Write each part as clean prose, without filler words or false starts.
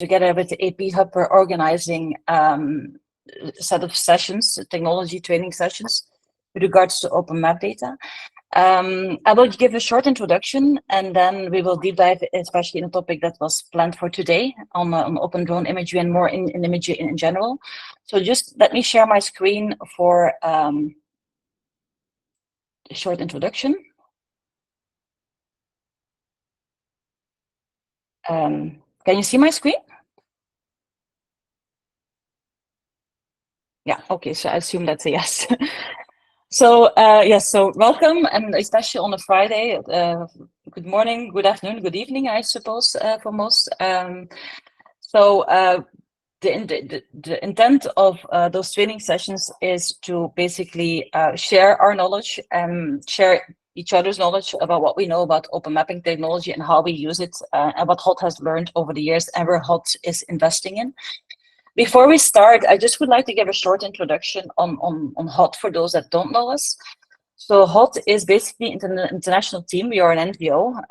together with the AP Hub, we're organizing a set of sessions, technology training sessions, with regards to open map data. I will give a short introduction, and then we will deep dive, especially in a topic that was planned for today on open drone imagery and more in imagery in general. So just let me share my screen for a short introduction. Can you see my screen? Yeah, okay, so I assume that's a yes. So yes, so welcome, and especially on a Friday. Good morning, good afternoon, good evening, I suppose, for most. The intent of those training sessions is to basically share our knowledge and share each other's knowledge about what we know about open mapping technology and how we use it, and what HOT has learned over the years and where HOT is investing in. Before we start, I just would like to give a short introduction on HOT for those that don't know us. So HOT is basically an international team. We are an NGO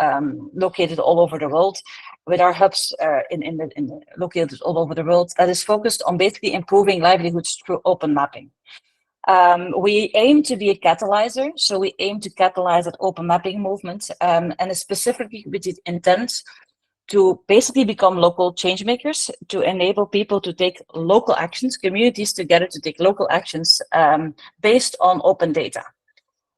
located all over the world, with our hubs located all over the world, that is focused on basically improving livelihoods through open mapping. We aim to be a catalyzer, so we aim to catalyze that open mapping movement, and specifically with the intent to basically become local change makers, to enable people to take local actions, communities together to take local actions based on open data.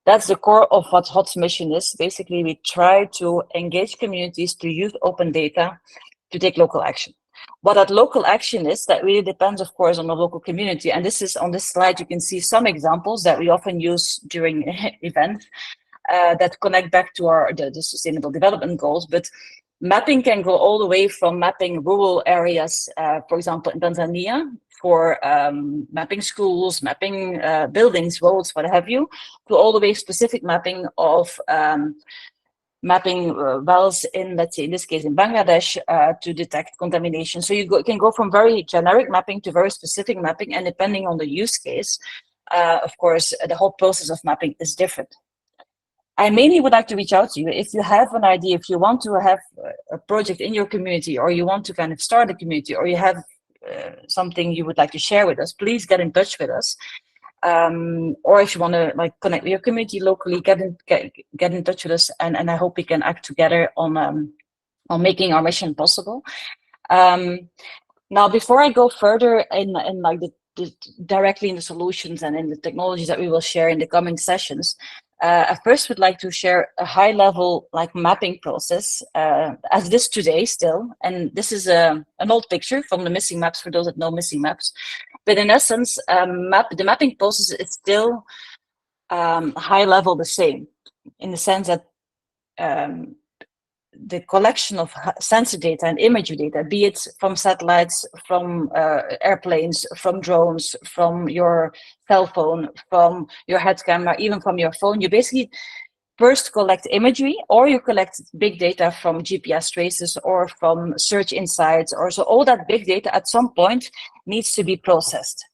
That's the core of what HOT's mission is. Basically, we try to engage communities to use open data to take local action. What that local action is, that really depends, of course, on the local community. And this is on this slide, you can see some examples that we often use during events that connect back to the Sustainable Development Goals. But mapping can go all the way from mapping rural areas, for example, in Tanzania, for mapping schools, mapping buildings, roads, what have you, to all the way specific mapping of mapping wells in, let's say, in this case, in Bangladesh, to detect contamination. So you can go from very generic mapping to very specific mapping, and depending on the use case, of course, the whole process of mapping is different. I mainly would like to reach out to you if you have an idea, if you want to have a project in your community, or you want to kind of start a community, or you have something you would like to share with us, please get in touch with us. Or if you want to connect with your community locally, get in touch with us, and I hope we can act together on making our mission possible. Now, before I go further in directly in the solutions and in the technologies that we will share in the coming sessions, I first would like to share a high-level mapping process as it is today still. And this is an old picture from the missing maps, for those that know missing maps. But in essence, the mapping process is still high level the same, in the sense that the collection of sensor data and imagery data, be it from satellites, from airplanes, from drones, from your cell phone, from your head camera, even from your phone, you basically first collect imagery, or you collect big data from GPS traces or from search insights, or so all that big data at some point needs to be processed.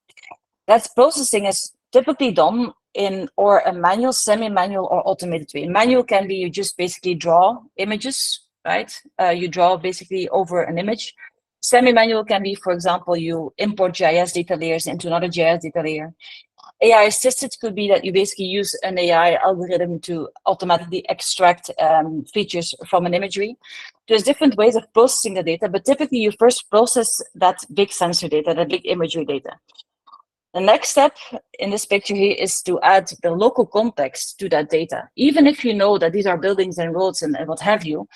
That processing is typically done in or a manual, semi-manual, or automated way. Manual can be you just basically draw images, right? You draw basically over an image. Semi-manual can be, for example, you import GIS data layers into another GIS data layer. AI assisted could be that you basically use an AI algorithm to automatically extract features from an imagery. There's different ways of processing the data, but typically you first process that big sensor data, that big imagery data. The next step in this picture here is to add the local context to that data. Even if you know that these are buildings and roads and what have you,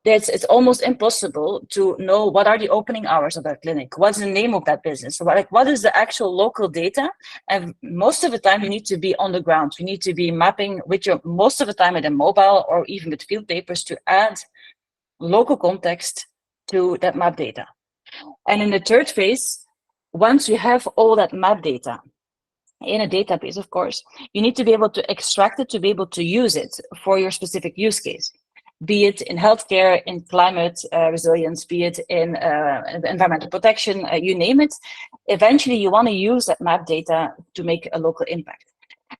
it's almost impossible to know what are the opening hours of that clinic, what's the name of that business, so what is the actual local data. And most of the time you need to be on the ground. You need to be mapping with most of the time with a mobile or even with field papers to add local context to that map data. And in the third phase, once you have all that map data in a database, of course, you need to be able to extract it to be able to use it for your specific use case, be it in healthcare, in climate resilience, be it in environmental protection, you name it. Eventually, you want to use that map data to make a local impact.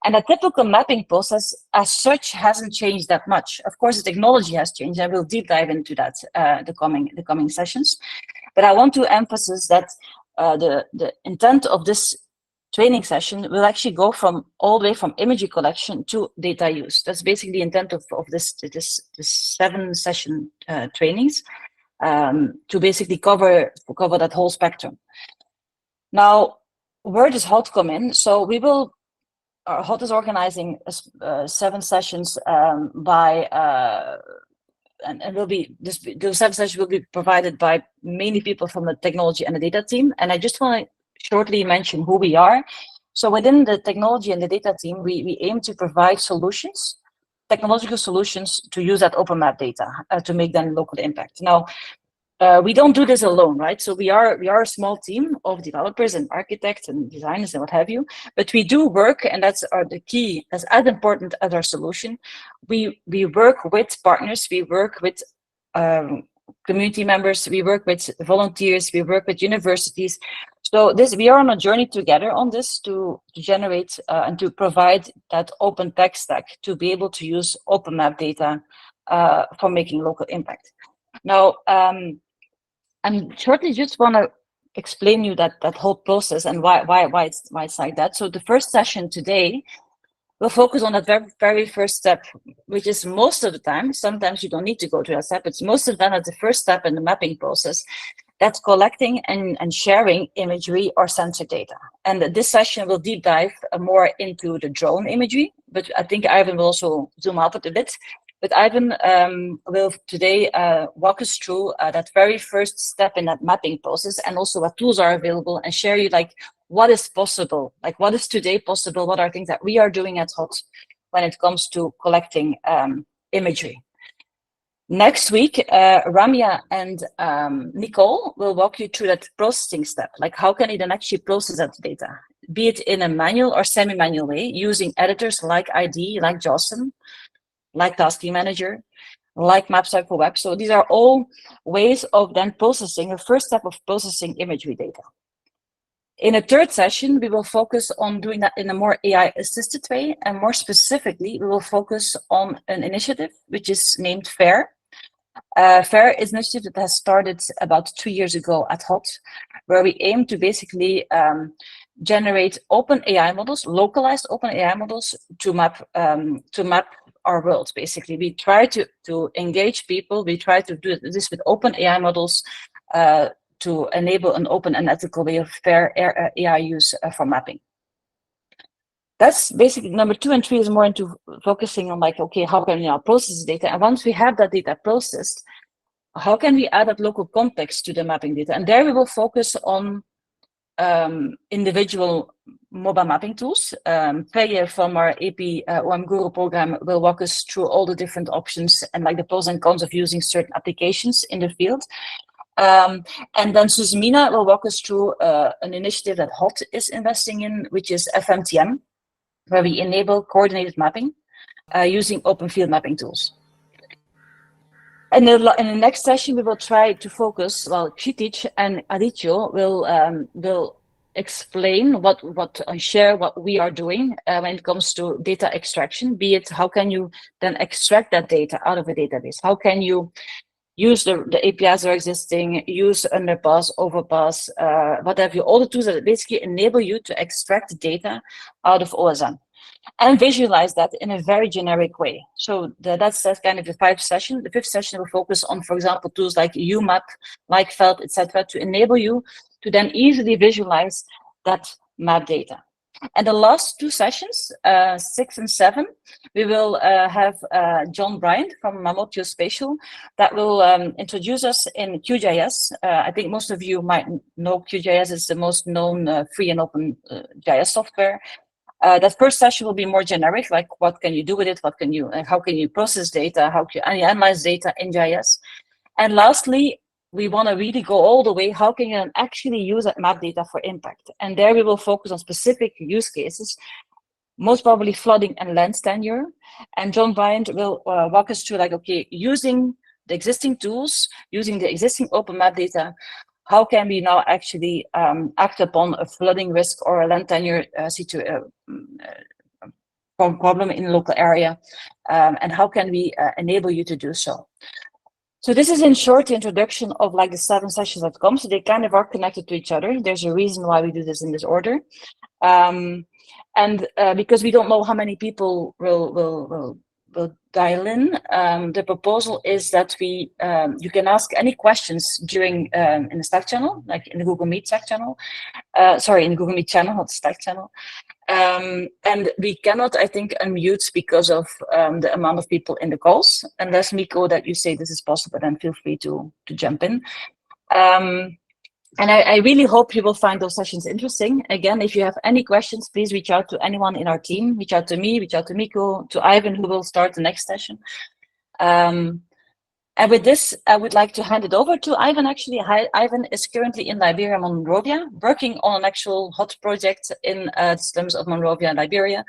And the typical mapping process as such hasn't changed that much. Of course, the technology has changed. I will deep dive into that the coming sessions. But I want to emphasize that the intent of this training session will actually go from all the way from imagery collection to data use. That's basically the intent of this 7-session trainings to basically cover that whole spectrum. Now, where does HOT come in? So HOT is organizing 7 sessions and will be those 7 sessions will be provided by mainly people from the technology and the data team. And I just want to shortly mention who we are. So within the technology and the data team, we aim to provide solutions, technological solutions to use that open map data to make them local impact. Now, we don't do this alone, right? So we are a small team of developers and architects and designers and what have you, but we do work, and that's the key. That's as important as our solution. We work with partners, we work with community members, we work with volunteers, we work with universities. So we are on a journey together on this to generate and to provide that open tech stack to be able to use open map data for making local impact. Now, I'm shortly just want to explain you that whole process and why it's like that. So the first session today will focus on that very first step, which is most of the time. Sometimes you don't need to go to that step. It's most of the time that's the first step in the mapping process. That's collecting and sharing imagery or sensor data. And this session will deep dive more into the drone imagery, but I think Ivan will also zoom out a bit. But Ivan will today walk us through that very first step in that mapping process, and also what tools are available, and share you like what is possible, like what is today possible, what are things that we are doing at HOT when it comes to collecting imagery. Next week, Ramya and Nicole will walk you through that processing step, like how can you then actually process that data, be it in a manual or semi-manual way, using editors like ID, like JOSM, like Tasking Manager, like Mapcycle Web. So these are all ways of then processing, a first step of processing imagery data. In a third session, we will focus on doing that in a more AI-assisted way, and more specifically, we will focus on an initiative which is named FAIR. FAIR is an initiative that has started about 2 years ago at HOT, where we aim to basically generate open AI models, localized open AI models to map our world. Basically, we try to engage people. We try to do this with open AI models to enable an open and ethical way of fair AI use for mapping. That's basically number 2 and 3 is more into focusing on like, okay, how can we now process data? And once we have that data processed, how can we add that local context to the mapping data? And there we will focus on individual mobile mapping tools. Feije from our AP OM Guru program will walk us through all the different options and like the pros and cons of using certain applications in the field. And then Susmina will walk us through an initiative that HOT is investing in, which is FMTM, where we enable coordinated mapping using open field mapping tools. And in the next session, we will try to focus, well, Kshitij and Adityo will explain share what we are doing when it comes to data extraction, be it how can you then extract that data out of a database? How can you use the APIs that are existing, use underpass, overpass, what have you, all the tools that basically enable you to extract data out of OSM and visualize that in a very generic way. So that's kind of the 5th session. The 5th session will focus on, for example, tools like UMap, like Felt, etc., to enable you to then easily visualize that map data. And the last 2 sessions, 6 and 7, we will have John Bryant from Mammoth Geospatial that will introduce us in QGIS. I think most of you might know QGIS is the most known free and open GIS software. That first session will be more generic, like what can you do with it? How can you process data? How can you analyze data in GIS? And lastly, we want to really go all the way. How can you actually use that map data for impact? And there we will focus on specific use cases, most probably flooding and land tenure. And John Bryant will walk us through like, okay, using the existing tools, using the existing open map data, how can we now actually act upon a flooding risk or a land tenure problem in the local area, and how can we enable you to do so. So this is in short the introduction of like the 7 sessions that come. So they kind of are connected to each other. There's a reason why we do this in this order. And because we don't know how many people will dial in, the proposal is that we you can ask any questions during in the Slack channel, like in the Google Meet Slack channel. Sorry, in the Google Meet channel, not the Slack channel. And we cannot, I think, unmute because of the amount of people in the calls. Unless, Miko, that you say this is possible, then feel free to jump in. And I really hope you will find those sessions interesting. Again, if you have any questions, please reach out to anyone in our team. Reach out to me, reach out to Miko, to Ivan, who will start the next session. And with this, I would like to hand it over to Ivan, actually. Ivan is currently in Liberia, Monrovia, working on an actual hot project in the slums of Monrovia, Liberia.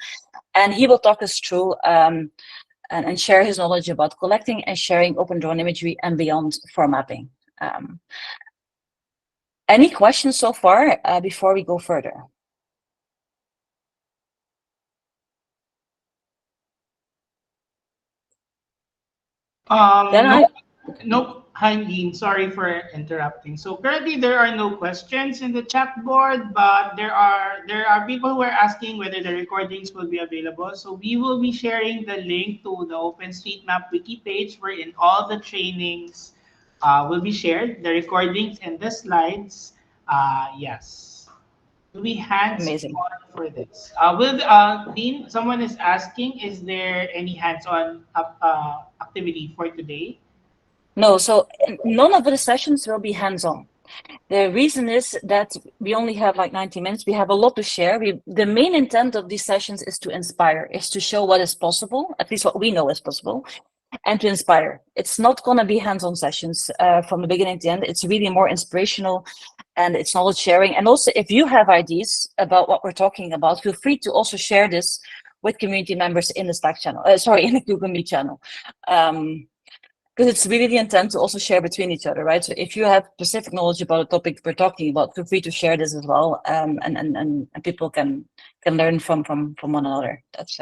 And he will talk us through and share his knowledge about collecting and sharing open drone imagery and beyond for mapping. Any questions so far before we go further? Nope. Hi, Dean. Sorry for interrupting. So currently there are no questions in the chat board, but there are people who are asking whether the recordings will be available. So we will be sharing the link to the OpenStreetMap wiki page wherein all the trainings will be shared, the recordings and the slides. Yes. Do we hands-on for this? Dean, someone is asking, is there any hands-on activity for today? No, so none of the sessions will be hands-on. The reason is that we only have like 90 minutes. We have a lot to share. The main intent of these sessions is to inspire, is to show what is possible, at least what we know is possible, and to inspire. It's not going to be hands-on sessions from the beginning to the end. It's really more inspirational, and it's knowledge sharing. And also, if you have ideas about what we're talking about, feel free to also share this with community members in the Slack channel, in the Google Meet channel. Because it's really the intent to also share between each other, right? So if you have specific knowledge about a topic we're talking about, feel free to share this as well, and people can learn from one another. That's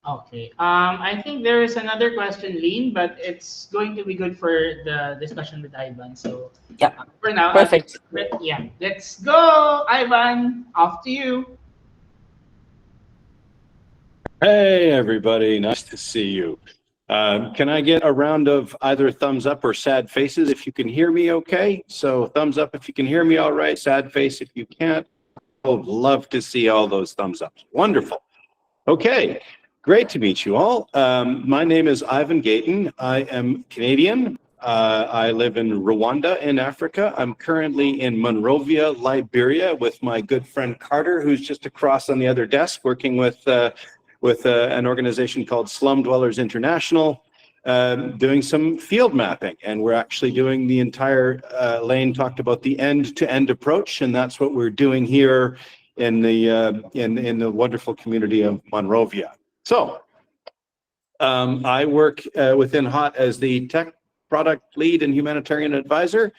Okay. I think there is another question, Lean, but it's going to be good for the discussion with Ivan. So yeah, for now, perfect. Yeah, let's go, Ivan. Off to you. Hey, everybody. Nice to see you. Can I get a round of either thumbs up or sad faces if you can hear me okay? So thumbs up if you can hear me all right, sad face if you can't. I would love to see all those thumbs up. Wonderful. Okay, great to meet you all. My name is Ivan Gayton. I am Canadian. I live in Rwanda in Africa. I'm currently in Monrovia, Liberia with my good friend Carter, who's just across on the other desk working with an organization called Slum Dwellers International, doing some field mapping. And we're actually doing the entire, Lane talked about the end-to-end approach, and that's what we're doing here in the wonderful community of Monrovia. So I work within HOT as the tech product lead and humanitarian advisor.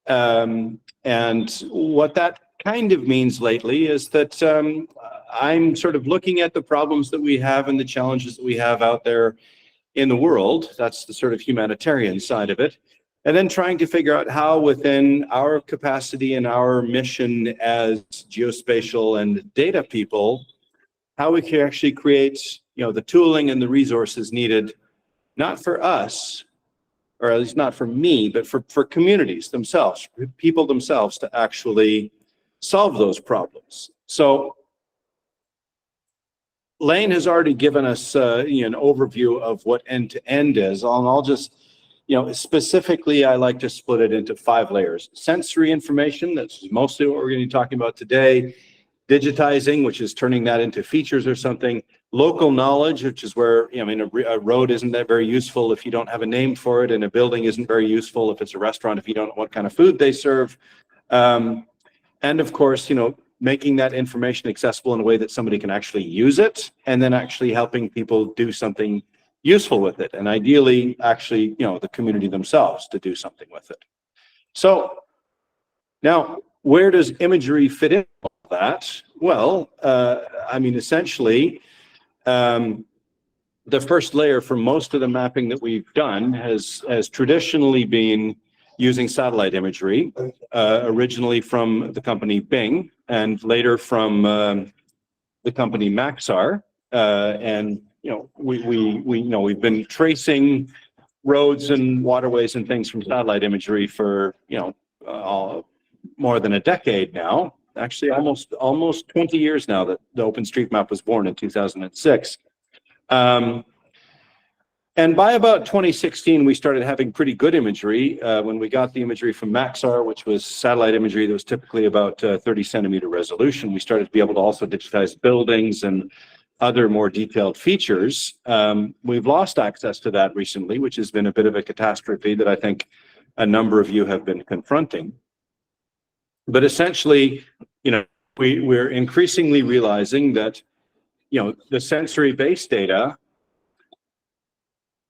And what that kind of means lately is that I'm sort of looking at the problems that we have and the challenges that we have out there in the world. That's the sort of humanitarian side of it. And then trying to figure out how within our capacity and our mission as geospatial and data people, how we can actually create, the tooling and the resources needed, not for us, or at least not for me, but for communities themselves, people themselves to actually solve those problems. So Lane has already given us an overview of what end-to-end is, and I'll just, specifically, I like to split it into 5 layers. Sensory information, that's mostly what we're going to be talking about today. Digitizing, which is turning that into features or something. Local knowledge, which is where, a road isn't that very useful if you don't have a name for it, and a building isn't very useful if it's a restaurant, if you don't know what kind of food they serve. And of course, making that information accessible in a way that somebody can actually use it, and then actually helping people do something useful with it, and ideally actually, the community themselves to do something with it. So now, where does imagery fit in? that? Well, I mean, essentially, the first layer for most of the mapping that we've done has traditionally been using satellite imagery, originally from the company Bing and later from the company Maxar. And we've been tracing roads and waterways and things from satellite imagery for more than a decade now. Actually, almost 20 years now that the OpenStreetMap was born in 2006. And by about 2016, we started having pretty good imagery. When we got the imagery from Maxar, which was satellite imagery that was typically about 30 centimeter resolution, we started to be able to also digitize buildings and other more detailed features. We've lost access to that recently, which has been a bit of a catastrophe that I think a number of you have been confronting. But essentially, we're increasingly realizing that, the sensory-based data,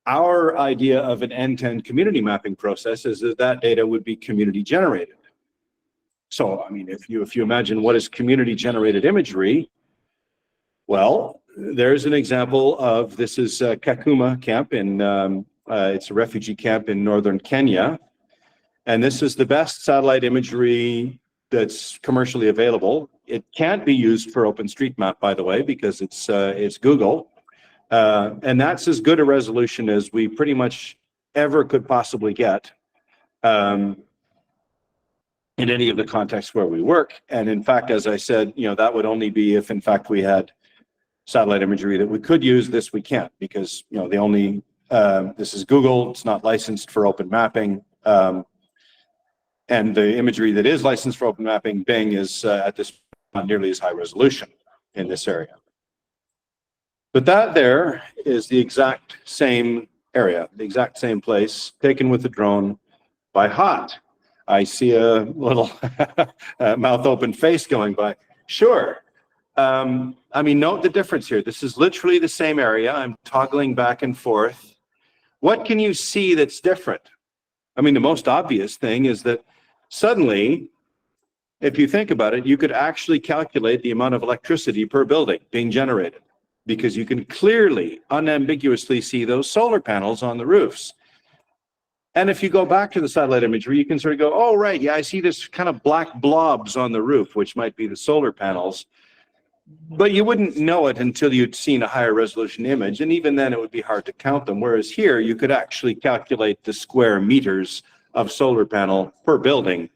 our idea of an end-to-end community mapping process is that data would be community generated. So, I mean, if you imagine what is community generated imagery, well, there's an example of, this is Kakuma camp it's a refugee camp in northern Kenya. And this is the best satellite imagery that's commercially available. It can't be used for OpenStreetMap, by the way, because it's Google. And that's as good a resolution as we pretty much ever could possibly get in any of the contexts where we work. And in fact, as I said, that would only be if, in fact, we had satellite imagery that we could use. This we can't, because this is Google. It's not licensed for open mapping. And the imagery that is licensed for open mapping, Bing, is at this point not nearly as high resolution in this area. But that there is the exact same area, the exact same place, taken with a drone by HOT. I see a little mouth open face going by. Sure. I mean, note the difference here. This is literally the same area. I'm toggling back and forth. What can you see that's different? I mean, the most obvious thing is that suddenly, if you think about it, you could actually calculate the amount of electricity per building being generated, because you can clearly, unambiguously see those solar panels on the roofs. And if you go back to the satellite imagery, you can sort of go, oh, right, yeah, I see this kind of black blobs on the roof, which might be the solar panels. But you wouldn't know it until you'd seen a higher resolution image. And even then, it would be hard to count them. Whereas here, you could actually calculate the square meters of solar panel per building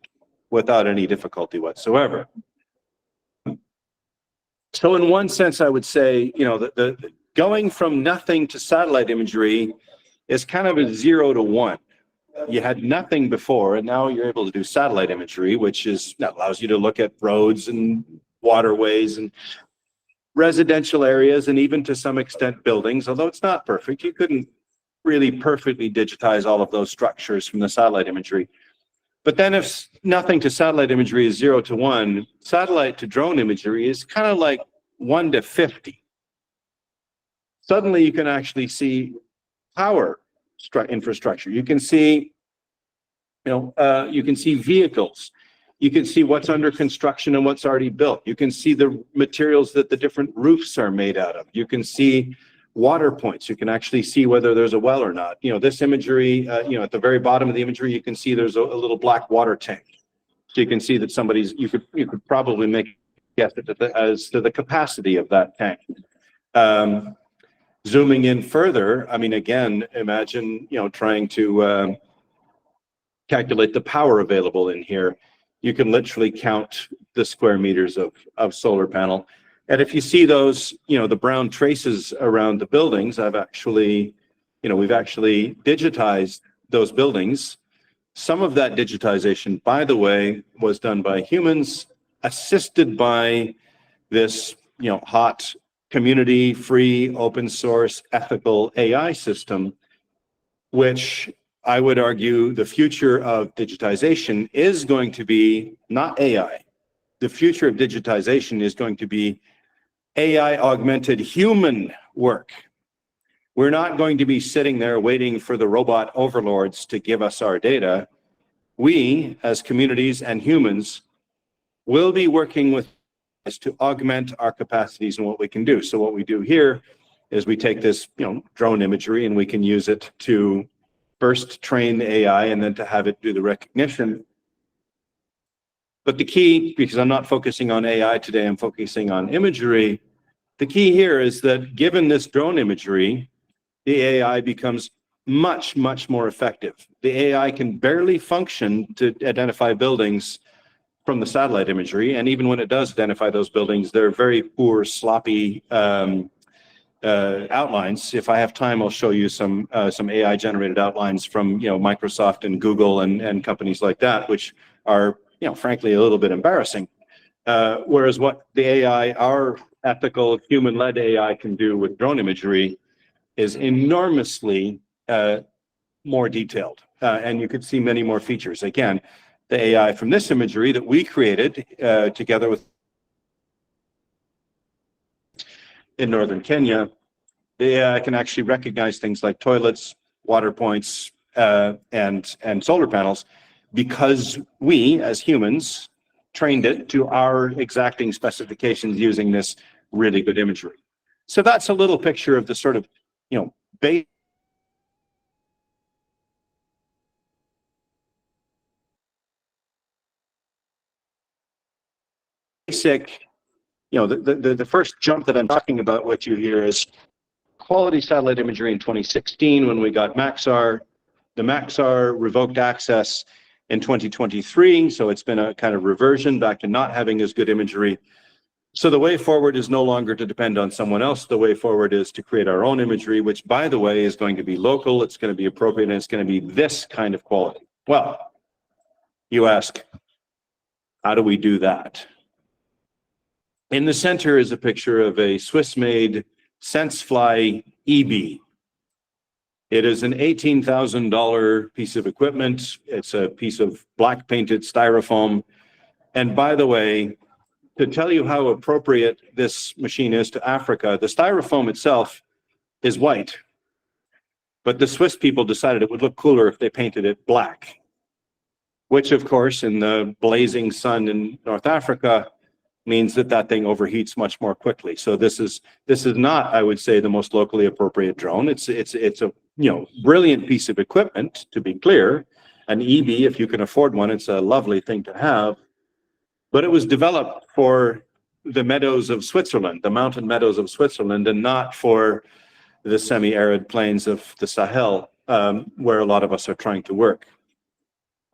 without any difficulty whatsoever. So in one sense, I would say, the going from nothing to satellite imagery is kind of a 0 to 1. You had nothing before, and now you're able to do satellite imagery, that allows you to look at roads and waterways and residential areas, and even to some extent buildings, although it's not perfect. You couldn't really perfectly digitize all of those structures from the satellite imagery. But then if nothing to satellite imagery is 0 to 1, satellite to drone imagery is kind of like 1 to 50. Suddenly you can actually see power infrastructure. You can see, vehicles. You can see what's under construction and what's already built. You can see the materials that the different roofs are made out of. You can see water points. You can actually see whether there's a well or not. This imagery, at the very bottom of the imagery, you can see there's a little black water tank. So you can see that you could probably make a guess as to the capacity of that tank. Zooming in further, I mean, again, imagine, trying to calculate the power available in here. You can literally count the square meters of solar panel. And if you see those, the brown traces around the buildings, we've actually digitized those buildings. Some of that digitization, by the way, was done by humans, assisted by this, HOT community, free, open source, ethical AI system, which I would argue the future of digitization is going to be not AI. The future of digitization is going to be AI augmented human work. We're not going to be sitting there waiting for the robot overlords to give us our data. We, as communities and humans, will be working with is to augment our capacities and what we can do. So what we do here is we take this, drone imagery, and we can use it to first train the AI and then to have it do the recognition. But the key, because I'm not focusing on AI today, I'm focusing on imagery. The key here is that given this drone imagery, the AI becomes much, much more effective. The AI can barely function to identify buildings from the satellite imagery, and even when it does identify those buildings, they're very poor, sloppy outlines. If I have time, I'll show you some AI-generated outlines from Microsoft and Google and companies like that, which are frankly a little bit embarrassing. Whereas what the AI, our ethical human-led AI, can do with drone imagery is enormously more detailed, and you could see many more features. Again, the AI from this imagery that we created together with in northern Kenya, the AI can actually recognize things like toilets, water points, and solar panels, because we, as humans, trained it to our exacting specifications using this really good imagery. So that's a little picture of the sort of, basic the first jump that I'm talking about, what you hear is quality satellite imagery in 2016 when we got Maxar. The Maxar revoked access in 2023, so it's been a kind of reversion back to not having as good imagery. So the way forward is no longer to depend on someone else. The way forward is to create our own imagery, which, by the way, is going to be local, it's going to be appropriate, and it's going to be this kind of quality. Well, you ask, how do we do that? In the center is a picture of a Swiss-made SenseFly EB. It is an $18,000 piece of equipment. It's a piece of black painted styrofoam. And by the way, to tell you how appropriate this machine is to Africa, the styrofoam itself is white, but the Swiss people decided it would look cooler if they painted it black, which of course in the blazing sun in North Africa means that thing overheats much more quickly. So this is not, I would say, the most locally appropriate drone. It's a brilliant piece of equipment, to be clear. An EB, if you can afford one, it's a lovely thing to have. But it was developed for the meadows of Switzerland, the mountain meadows of Switzerland, and not for the semi-arid plains of the Sahel, where a lot of us are trying to work.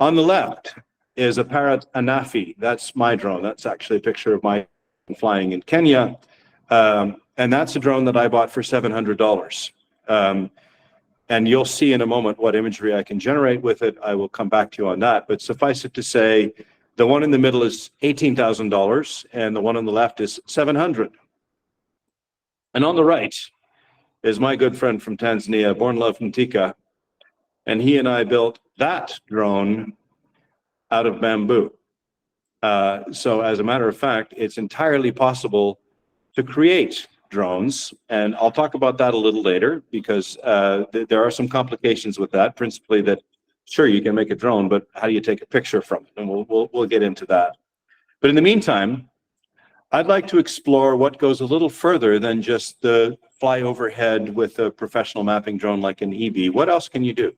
On the left is a Parrot Anafi. That's my drone. That's actually a picture of my flying in Kenya. And that's a drone that I bought for $700. And you'll see in a moment what imagery I can generate with it. I will come back to you on that. But suffice it to say, the one in the middle is $18,000 and the one on the left is $700. And on the right is my good friend from Tanzania, Born Love Ntika. And he and I built that drone out of bamboo. So as a matter of fact, it's entirely possible to create drones. And I'll talk about that a little later, because there are some complications with that, principally that, sure, you can make a drone, but how do you take a picture from it? And we'll get into that. But in the meantime, I'd like to explore what goes a little further than just the fly overhead with a professional mapping drone like an EB. What else can you do?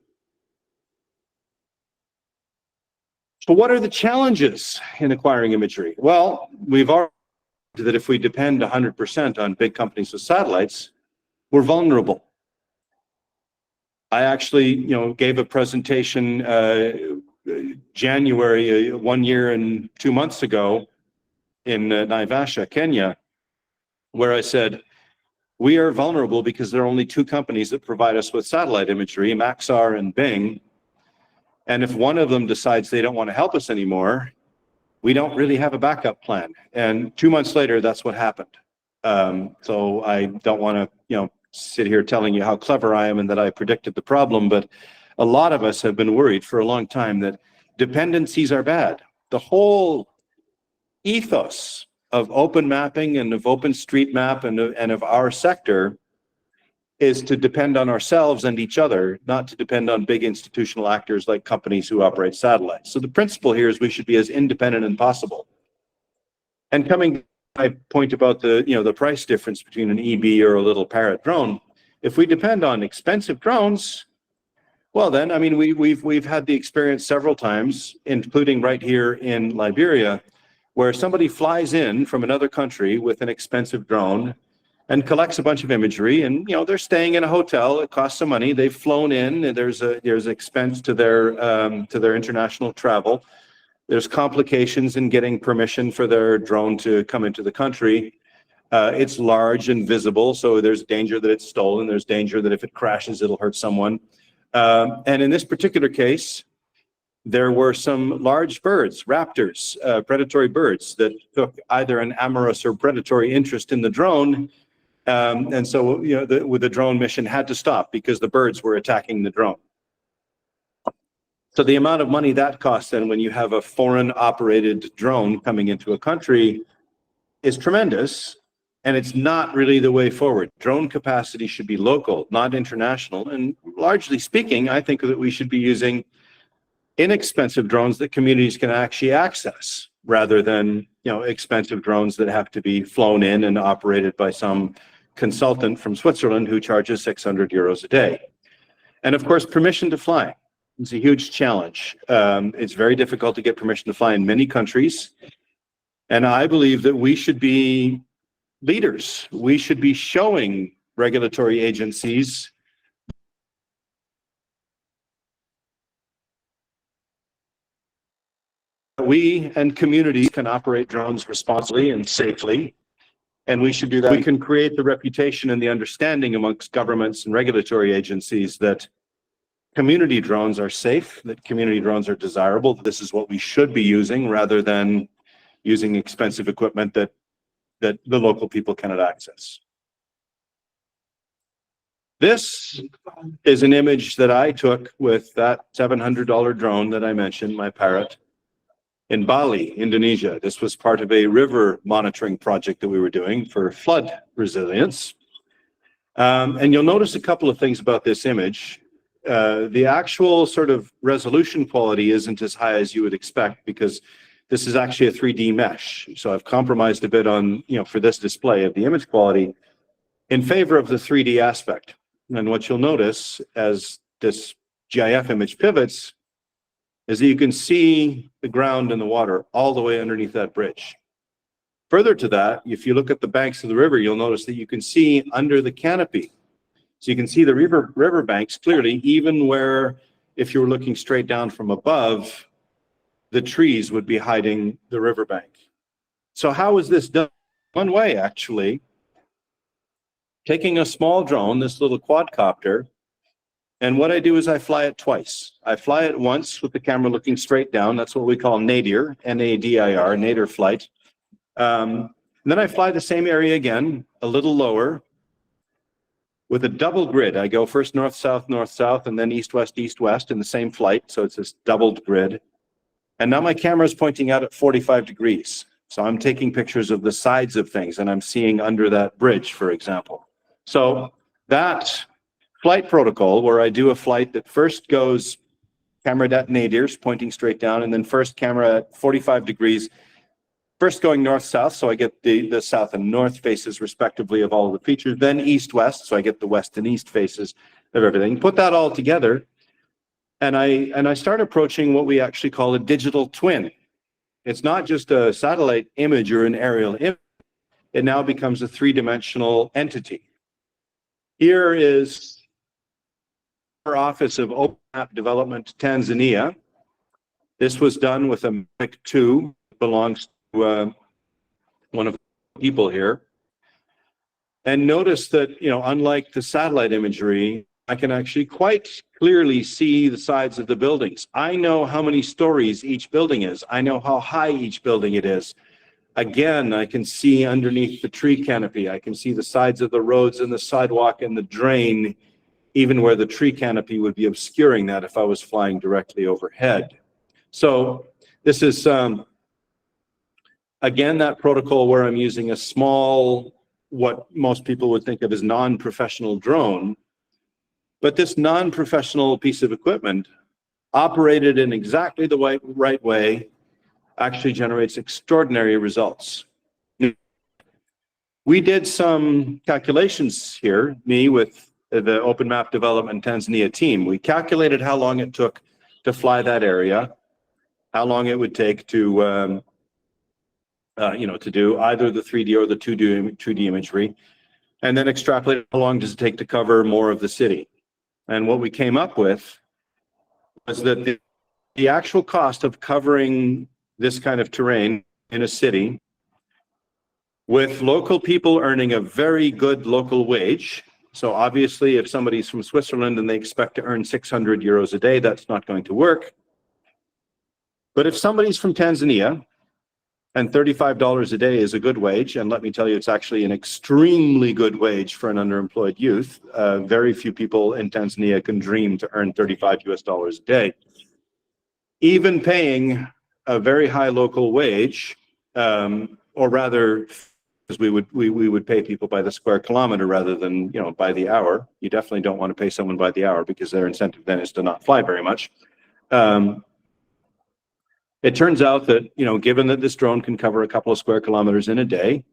So what are the challenges in acquiring imagery? Well, we've already said that if we depend 100% on big companies with satellites, we're vulnerable. I actually, gave a presentation January, 1 year and 2 months ago in Naivasha, Kenya, where I said, we are vulnerable because there are only two companies that provide us with satellite imagery, Maxar and Bing. And if one of them decides they don't want to help us anymore, we don't really have a backup plan. And 2 months later, that's what happened. So I don't want to, sit here telling you how clever I am and that I predicted the problem, but a lot of us have been worried for a long time that dependencies are bad. The whole ethos of open mapping and of OpenStreetMap and of our sector is to depend on ourselves and each other, not to depend on big institutional actors like companies who operate satellites. So the principle here is we should be as independent as possible. And coming my point about the, the price difference between an EB or a little Parrot drone. If we depend on expensive drones, well then, I mean, we've had the experience several times, including right here in Liberia, where somebody flies in from another country with an expensive drone and collects a bunch of imagery, and they're staying in a hotel. It costs some money. They've flown in, and there's expense to their international travel. There's complications in getting permission for their drone to come into the country. It's large and visible, so there's danger that it's stolen. There's danger that if it crashes, it'll hurt someone. And in this particular case, there were some large birds, raptors, predatory birds, that took either an amorous or predatory interest in the drone. And so, the drone mission had to stop because the birds were attacking the drone. So the amount of money that costs then when you have a foreign operated drone coming into a country is tremendous, and it's not really the way forward. Drone capacity should be local, not international. And largely speaking, I think that we should be using inexpensive drones that communities can actually access, rather than expensive drones that have to be flown in and operated by some consultant from Switzerland who charges 600 euros a day. And of course, permission to fly. It's a huge challenge. It's very difficult to get permission to fly in many countries. And I believe that we should be leaders. We should be showing regulatory agencies that we and communities can operate drones responsibly and safely. And we should do that. We can create the reputation and the understanding amongst governments and regulatory agencies that community drones are safe, that community drones are desirable. This is what we should be using, rather than using expensive equipment that the local people cannot access. This is an image that I took with that $700 drone that I mentioned, my Parrot, in Bali, Indonesia. This was part of a river monitoring project that we were doing for flood resilience. And you'll notice a couple of things about this image. The actual sort of resolution quality isn't as high as you would expect, because this is actually a 3D mesh. So I've compromised a bit on, for this display of the image quality in favor of the 3D aspect. And what you'll notice as this GIF image pivots is that you can see the ground and the water all the way underneath that bridge. Further to that, if you look at the banks of the river, you'll notice that you can see under the canopy. So you can see the river banks clearly, even where, if you were looking straight down from above, the trees would be hiding the riverbank. So how is this done? One way, actually, taking a small drone, this little quadcopter, and what I do is I fly it twice. I fly it once with the camera looking straight down. That's what we call nadir, N-A-D-I-R, nadir flight. Then I fly the same area again, a little lower, with a double grid. I go first north, south, and then east, west in the same flight. So it's this doubled grid. And now my camera is pointing out at 45 degrees. So I'm taking pictures of the sides of things, and I'm seeing under that bridge, for example. So that flight protocol, where I do a flight that first goes camera at nadirs, pointing straight down, and then first camera at 45 degrees, first going north-south, so I get the south and north faces respectively of all of the features, then east-west, so I get the west and east faces of everything. Put that all together, and I start approaching what we actually call a digital twin. It's not just a satellite image or an aerial image. It now becomes a three-dimensional entity. Here is our Office of Open App Development, Tanzania. This was done with a Mavic 2, belongs to one of the people here. And notice that, unlike the satellite imagery, I can actually quite clearly see the sides of the buildings. I know how many stories each building is. I know how high each building it is. Again, I can see underneath the tree canopy. I can see the sides of the roads and the sidewalk and the drain, even where the tree canopy would be obscuring that if I was flying directly overhead. So this is, again, that protocol where I'm using a small, what most people would think of as non-professional drone. But this non-professional piece of equipment, operated in exactly the right way, actually generates extraordinary results. We did some calculations here, me with the Open Map Development Tanzania team. We calculated how long it took to fly that area, how long it would take to, to do either the 3D or the 2D imagery, and then extrapolate how long does it take to cover more of the city. And what we came up with was that the actual cost of covering this kind of terrain in a city with local people earning a very good local wage. So obviously, if somebody's from Switzerland and they expect to earn 600 euros a day, that's not going to work. But if somebody's from Tanzania and $35 a day is a good wage, and let me tell you, it's actually an extremely good wage for an underemployed youth. Very few people in Tanzania can dream to earn 35 US dollars a day. Even paying a very high local wage, or rather, because we would pay people by the square kilometer rather than by the hour. You definitely don't want to pay someone by the hour because their incentive then is to not fly very much. It turns out that given that this drone can cover a couple of square kilometers in a day,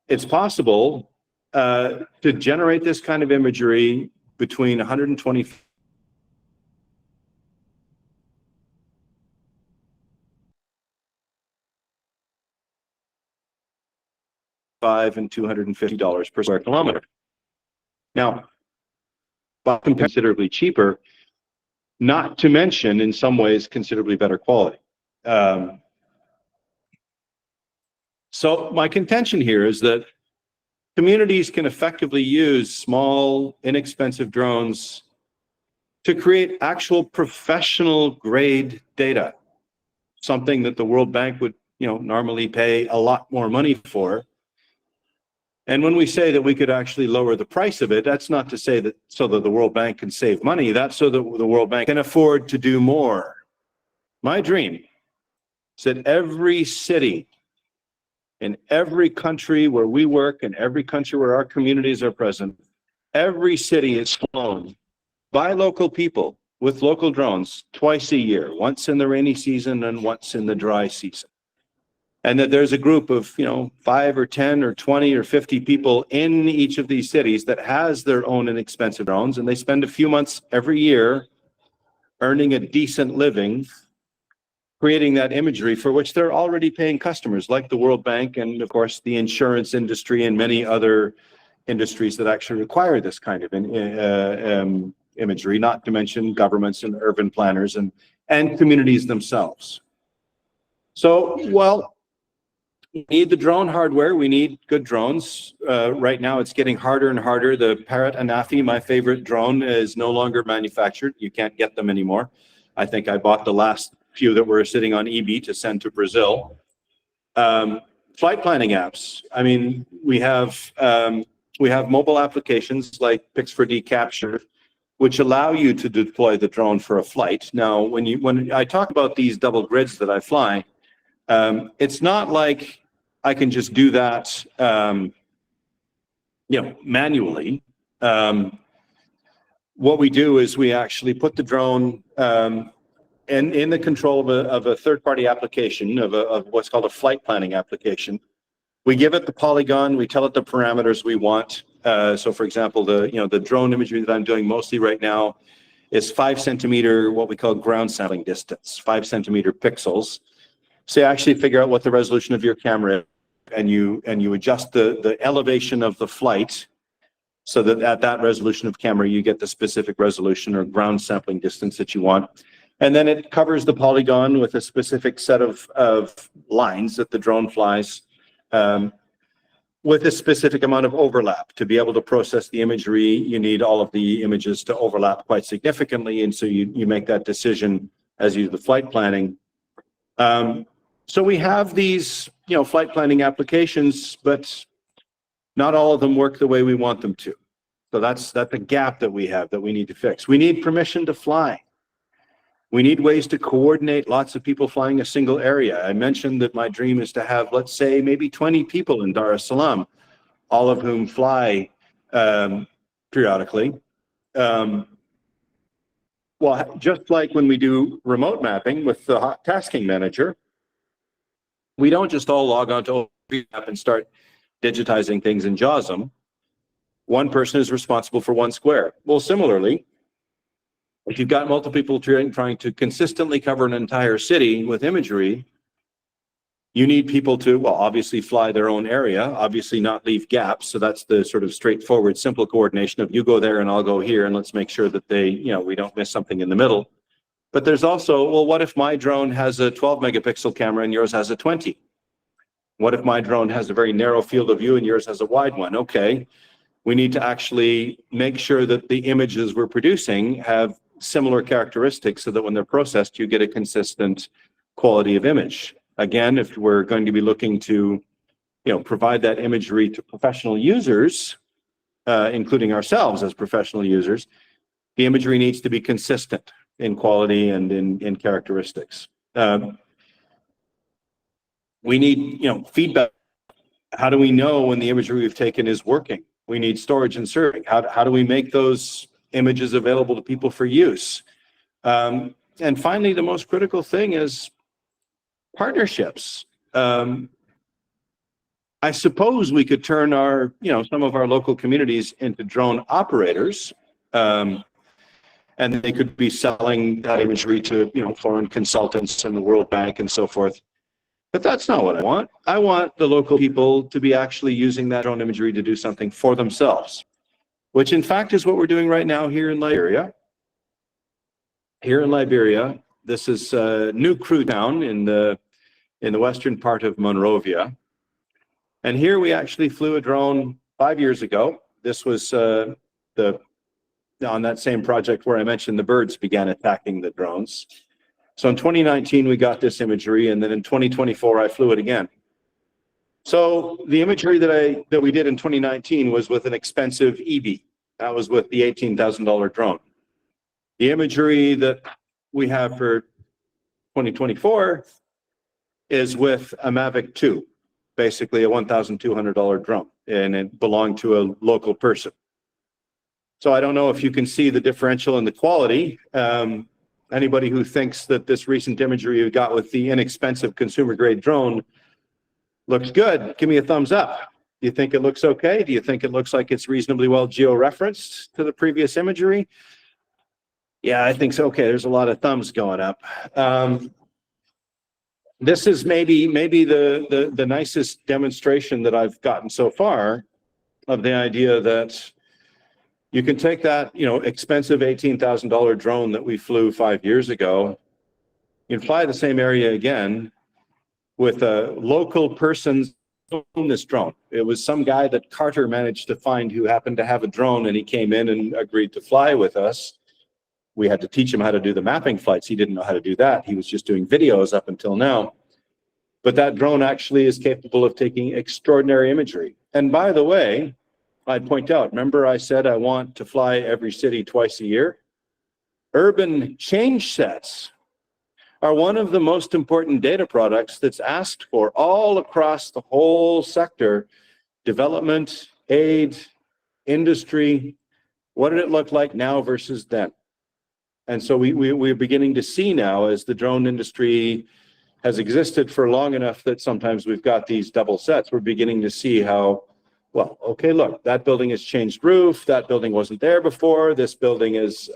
it's possible to generate this kind of imagery between 120 and $250 per square kilometer. Now, considerably cheaper, not to mention in some ways considerably better quality. So my contention here is that communities can effectively use small, inexpensive drones to create actual professional grade data, something that the World Bank would normally pay a lot more money for. And when we say that we could actually lower the price of it, that's not to say that so that the World Bank can save money. That's so that the World Bank can afford to do more. My dream is that every city in every country where we work and every country where our communities are present, every city is flown by local people with local drones twice a year, once in the rainy season and once in the dry season. And that there's a group of 5 or 10 or 20 or 50 people in each of these cities that has their own inexpensive drones, and they spend a few months every year earning a decent living, creating that imagery for which they're already paying customers like the World Bank and of course the insurance industry and many other industries that actually require this kind of imagery, not to mention governments and urban planners and communities themselves. So, well, we need the drone hardware. We need good drones. Right now, it's getting harder and harder. The Parrot Anafi, my favorite drone, is no longer manufactured. You can't get them anymore. I think I bought the last few that were sitting on eBay to send to Brazil. Flight planning apps. I mean, we have mobile applications like Pix4D Capture, which allow you to deploy the drone for a flight. Now, when I talk about these double grids that I fly, it's not like I can just do that, manually. What we do is we actually put the drone in the control of a third-party application of what's called a flight planning application. We give it the polygon. We tell it the parameters we want. So, for example, the drone imagery that I'm doing mostly right now is 5 centimeter, what we call ground sampling distance, 5 centimeter pixels. So you actually figure out what the resolution of your camera is, and you adjust the elevation of the flight so that at that resolution of camera, you get the specific resolution or ground sampling distance that you want. And then it covers the polygon with a specific set of lines that the drone flies with a specific amount of overlap. To be able to process the imagery, you need all of the images to overlap quite significantly. And so you make that decision as you do the flight planning. So we have these, flight planning applications, but not all of them work the way we want them to. So that's the gap that we have that we need to fix. We need permission to fly. We need ways to coordinate lots of people flying a single area. I mentioned that my dream is to have, let's say, maybe 20 people in Dar es Salaam, all of whom fly periodically. Well, just like when we do remote mapping with the tasking manager, we don't just all log on to up and start digitizing things in JAWSM, one person is responsible for one square. Well, similarly, if you've got multiple people trying to consistently cover an entire city with imagery, you need people to, well, obviously fly their own area, obviously not leave gaps. So that's the sort of straightforward, simple coordination of you go there and I'll go here, and let's make sure that we don't miss something in the middle. But there's also, well, what if my drone has a 12 megapixel camera and yours has a 20? What if my drone has a very narrow field of view and yours has a wide one? Okay, we need to actually make sure that the images we're producing have similar characteristics so that when they're processed, you get a consistent quality of image. Again, if we're going to be looking to, provide that imagery to professional users, including ourselves as professional users, the imagery needs to be consistent in quality and in characteristics. We need, feedback. How do we know when the imagery we've taken is working? We need storage and serving. How do we make those images available to people for use? And finally, the most critical thing is partnerships. I suppose we could turn some of our local communities into drone operators, and they could be selling that imagery to, foreign consultants and the World Bank and so forth. But that's not what I want. I want the local people to be actually using that drone imagery to do something for themselves, which in fact is what we're doing right now here in Liberia. Here in Liberia, this is New Crew Town in the western part of Monrovia. And here we actually flew a drone 5 years ago. This was on that same project where I mentioned the birds began attacking the drones. So in 2019, we got this imagery, and then in 2024, I flew it again. So the imagery that we did in 2019 was with an expensive EB. That was with the $18,000 drone. The imagery that we have for 2024 is with a Mavic 2, basically a $1,200 drone, and it belonged to a local person. So I don't know if you can see the differential in the quality. Anybody who thinks that this recent imagery we got with the inexpensive consumer grade drone looks good, give me a thumbs up. Do you think it looks okay? Do you think it looks like it's reasonably well geo-referenced to the previous imagery? Yeah, I think so. Okay, there's a lot of thumbs going up. This is maybe the nicest demonstration that I've gotten so far of the idea that you can take that, expensive $18,000 drone that we flew 5 years ago, you can fly the same area again with a local person's own this drone. It was some guy that Carter managed to find who happened to have a drone, and he came in and agreed to fly with us. We had to teach him how to do the mapping flights. He didn't know how to do that. He was just doing videos up until now. But that drone actually is capable of taking extraordinary imagery. And by the way, I'd point out, remember I said I want to fly every city twice a year? Urban change sets are one of the most important data products that's asked for all across the whole sector: development, aid, industry. What did it look like now versus then? And so we're beginning to see now, as the drone industry has existed for long enough that sometimes we've got these double sets, we're beginning to see how, well, okay, look, that building has changed roof. That building wasn't there before. This building has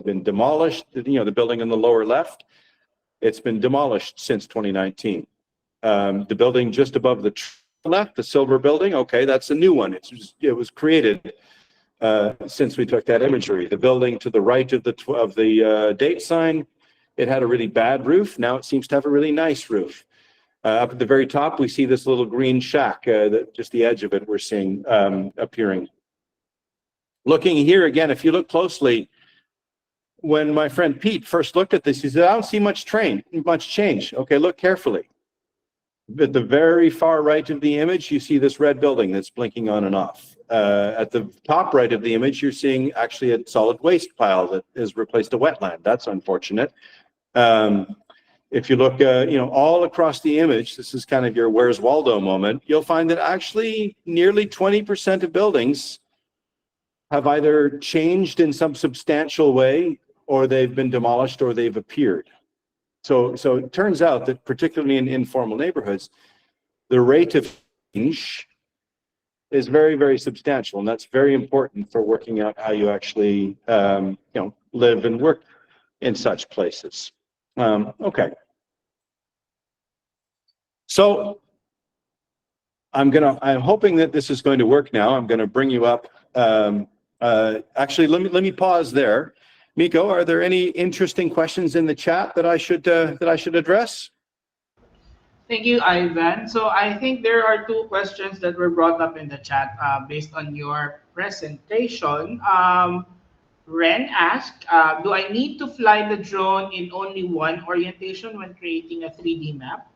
been demolished. The building on the lower left, it's been demolished since 2019. The building just above the left, the silver building, okay, that's a new one. It was created since we took that imagery. The building to the right of the date sign, it had a really bad roof. Now it seems to have a really nice roof. Up at the very top, we see this little green shack, just the edge of it we're seeing appearing. Looking here again, if you look closely, when my friend Pete first looked at this, he said, I don't see much change. Okay, look carefully. At the very far right of the image, you see this red building that's blinking on and off. At the top right of the image, you're seeing actually a solid waste pile that has replaced a wetland. That's unfortunate. If you look, all across the image, this is kind of your Where's Waldo moment, you'll find that actually nearly 20% of buildings have either changed in some substantial way, or they've been demolished, or they've appeared. So it turns out that particularly in informal neighborhoods, the rate of range is very, very substantial, and that's very important for working out how you actually, live and work in such places. Okay. So I'm hoping that this is going to work now. I'm going to bring you up. Actually, let me pause there. Miko, are there any interesting questions in the chat that I should address? Thank you, Ivan. So I think there are two questions that were brought up in the chat based on your presentation. Ren asked, do I need to fly the drone in only one orientation when creating a 3D map?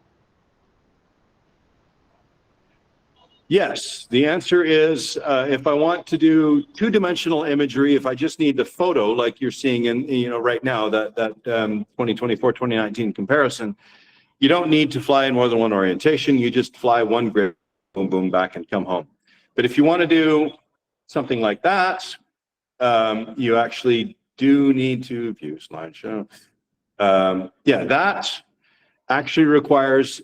Yes, the answer is if I want to do two-dimensional imagery, if I just need the photo like you're seeing in right now, that 2024-2019 comparison, you don't need to fly in more than one orientation. You just fly one grid, boom, boom, back and come home. But if you want to do something like that, you actually do need to view slideshow. That actually requires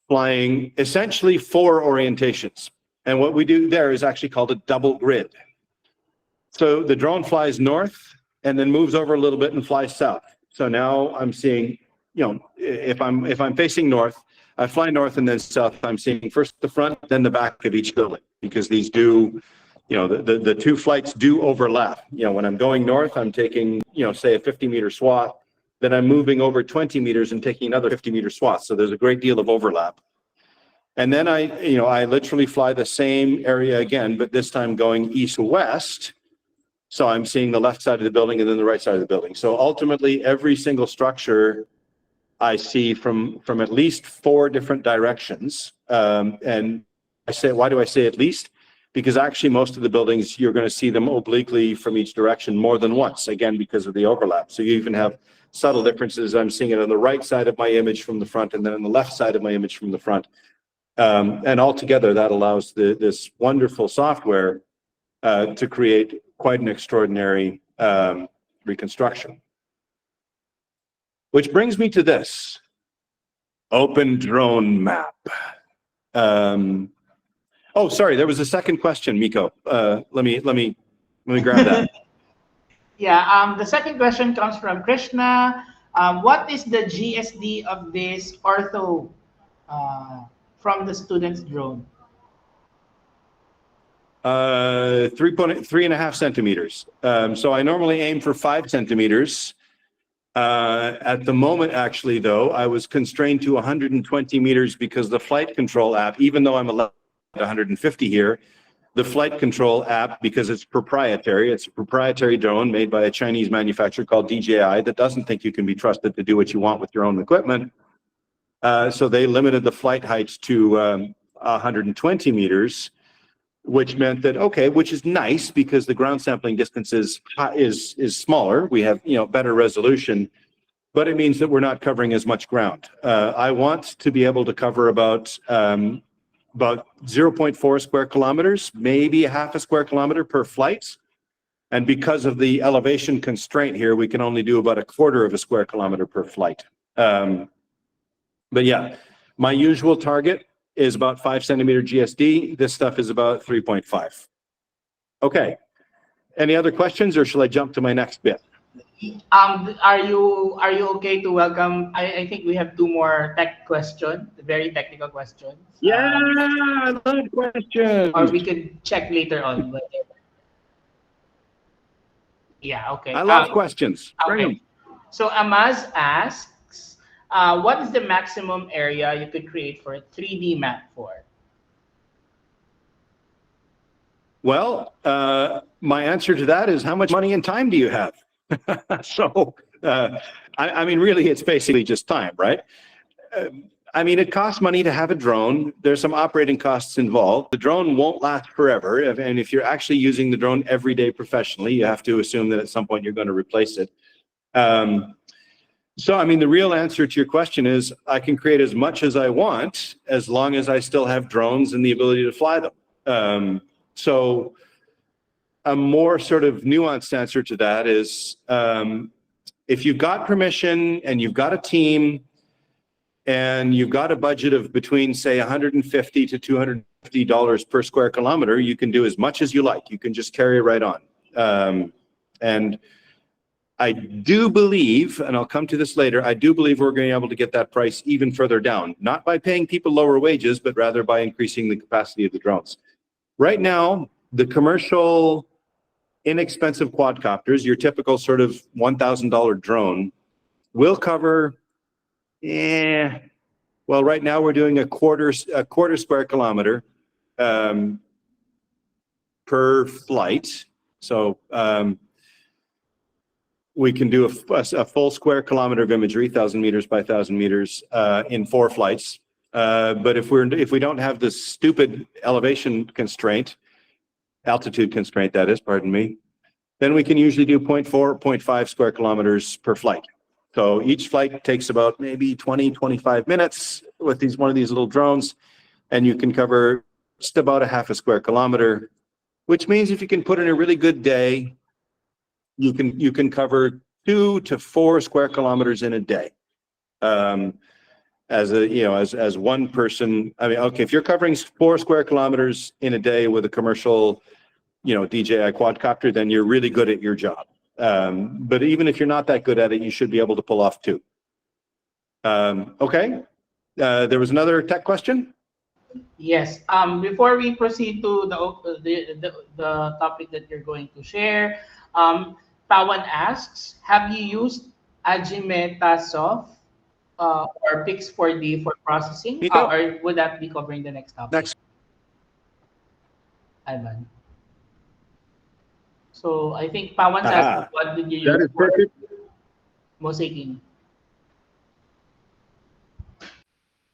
flying essentially 4 orientations. And what we do there is actually called a double grid. So the drone flies north and then moves over a little bit and flies south. So now I'm seeing, if I'm facing north, I fly north and then south. I'm seeing first the front, then the back of each building, because these do, the two flights do overlap. When I'm going north, I'm taking, say a 50-meter swath. Then I'm moving over 20 meters and taking another 50-meter swath. So there's a great deal of overlap. And then I literally fly the same area again, but this time going east to west. So I'm seeing the left side of the building and then the right side of the building. So ultimately, every single structure I see from at least 4 different directions. And why do I say at least? Because actually most of the buildings, you're going to see them obliquely from each direction more than once, again, because of the overlap. So you even have subtle differences. I'm seeing it on the right side of my image from the front and then on the left side of my image from the front. And altogether, that allows this wonderful software to create quite an extraordinary reconstruction. Which brings me to this open drone map. Oh, sorry, there was a second question, Miko. Let me grab that. Yeah, the second question comes from Krishna. What is the GSD of this ortho from the student's drone? 3.5 centimeters. So I normally aim for 5 centimeters. At the moment, actually, though, I was constrained to 120 meters because the flight control app, even though I'm allowed 150 here, the flight control app, because it's proprietary, it's a proprietary drone made by a Chinese manufacturer called DJI that doesn't think you can be trusted to do what you want with your own equipment. So they limited the flight heights to 120 meters, which meant that, okay, which is nice because the ground sampling distance is smaller. We have, better resolution, but it means that we're not covering as much ground. I want to be able to cover about 0.4 square kilometers, maybe a half a square kilometer per flight. And because of the elevation constraint here, we can only do about a quarter of a square kilometer per flight. But yeah, my usual target is about 5 centimeter GSD. This stuff is about 3.5. Okay. Any other questions, or shall I jump to my next bit? Are you okay to welcome? I think we have 2 more tech questions, very technical questions. Yeah, I love questions. Or we could check later on. Yeah, okay. I love questions. Okay. So Amaz asks, what is the maximum area you could create for a 3D map for? Well, my answer to that is how much money and time do you have? So, I mean, really, it's basically just time, right? I mean, it costs money to have a drone. There's some operating costs involved. The drone won't last forever. And if you're actually using the drone every day professionally, you have to assume that at some point you're going to replace it. So, I mean, the real answer to your question is I can create as much as I want as long as I still have drones and the ability to fly them. So a more sort of nuanced answer to that is if you've got permission and you've got a team, and you've got a budget of between, say, $150 to $250 per square kilometer, you can do as much as you like. You can just carry it right on. And I do believe, and I'll come to this later, I do believe we're going to be able to get that price even further down, not by paying people lower wages, but rather by increasing the capacity of the drones. Right now, the commercial inexpensive quadcopters, your typical sort of $1,000 drone, will cover, well, right now we're doing a quarter square kilometer per flight. So we can do a full square kilometer of imagery, 1,000 meters by 1,000 meters, in 4 flights. But if we don't have this stupid elevation constraint, altitude constraint, that is, pardon me, then we can usually do 0.4, 0.5 square kilometers per flight. So each flight takes about maybe 20, 25 minutes with one of these little drones, and you can cover just about a half a square kilometer, which means if you can put in a really good day, you can cover 2 to 4 square kilometers in a day. As one person, I mean, okay, if you're covering 4 square kilometers in a day with a commercial, DJI quadcopter, then you're really good at your job. But even if you're not that good at it, you should be able to pull off 2. Okay. There was another tech question. Yes. Before we proceed to the topic that you're going to share, Pawan asks, have you used Agimetasoft or Pix4D for processing? Or would that be covering the next topic? Next. Ivan. So I think Pawan asked, what did you use? That is perfect. Mosaicing.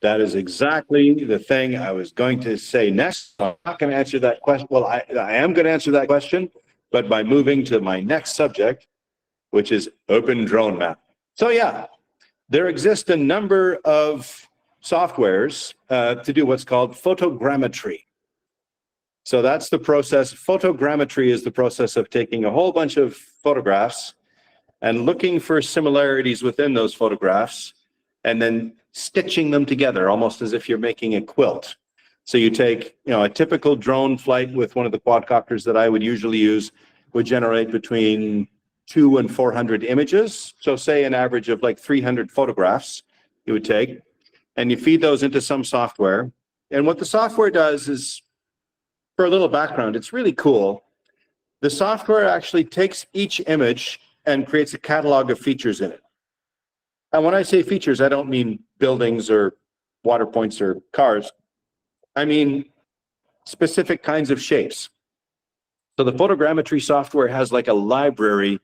That is exactly the thing I was going to say next. I'm not going to answer that question. Well, I am going to answer that question, but by moving to my next subject, which is Open Drone Map. So yeah, there exist a number of softwares to do what's called photogrammetry. So that's the process. Photogrammetry is the process of taking a whole bunch of photographs and looking for similarities within those photographs and then stitching them together almost as if you're making a quilt. So you take, a typical drone flight with one of the quadcopters that I would usually use would generate between 200 and 400 images. So say an average of like 300 photographs you would take, and you feed those into some software. And what the software does is, for a little background, it's really cool. The software actually takes each image and creates a catalog of features in it. And when I say features, I don't mean buildings or water points or cars. I mean specific kinds of shapes. So the photogrammetry software has like a library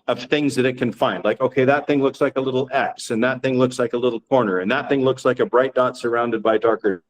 of things that it can find. Like, okay, that thing looks like a little X, and that thing looks like a little corner, and that thing looks like a bright dot surrounded by darker.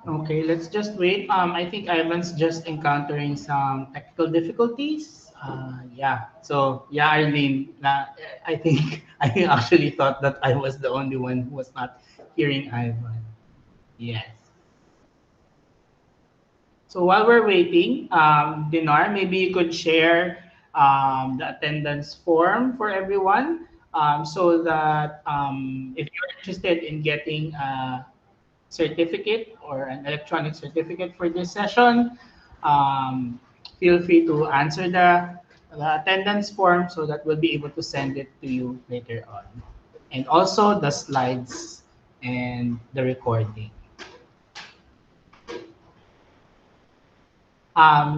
Okay, let's just wait. I think Ivan's just encountering some technical difficulties. Yeah. So yeah, Arlene, I think I actually thought that I was the only one who was not hearing Ivan. Yes. So while we're waiting, Dinar, maybe you could share the attendance form for everyone, so that if you're interested in getting a certificate or an electronic certificate for this session, um, feel free to answer the attendance form so that we'll be able to send it to you later on. And also the slides and the recording.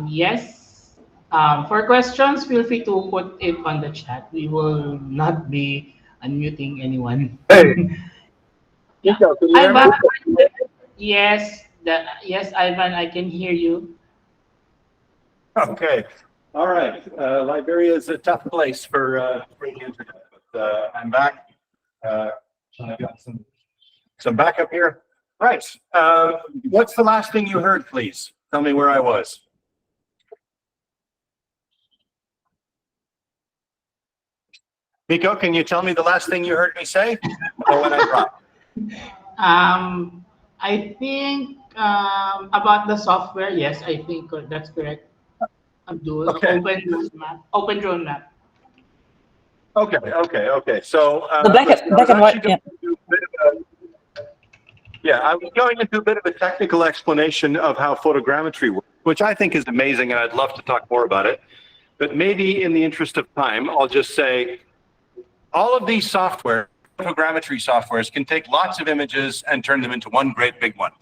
Yes, For questions, feel free to put it on the chat. We will not be unmuting anyone. Hey, Yeah. Nico, can you hear me? Ivan, yes, yes, Ivan, I can hear you. Okay. All right. Liberia is a tough place for the internet, but I'm back. I got some backup here. Right. What's the last thing you heard, please? Tell me where I was. Miko, can you tell me the last thing you heard me say? Or when I dropped? I think about the software. Yes, I think that's correct. Abdul, Okay. Open Drone Map. Okay. So The black listen, I black was and white. actually Yeah. going to do a bit of I was going into a bit of a technical explanation of how photogrammetry works, which I think is amazing, and I'd love to talk more about it. But maybe in the interest of time, I'll just say all of these software, photogrammetry softwares, can take lots of images and turn them into one great big one.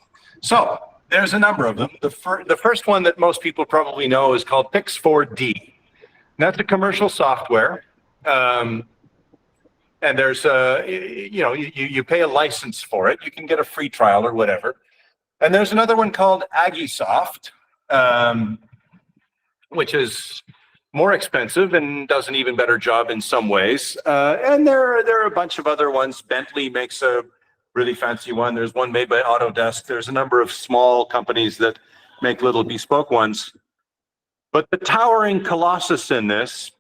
So there's a number of them. The first one that most people probably know is called Pix4D. That's a commercial software. And there's you pay a license for it. You can get a free trial or whatever. And there's another one called AggieSoft, which is more expensive and does an even better job in some ways. And there are a bunch of other ones. Bentley makes a really fancy one. There's one made by Autodesk. There's a number of small companies that make little bespoke ones. But the towering colossus in this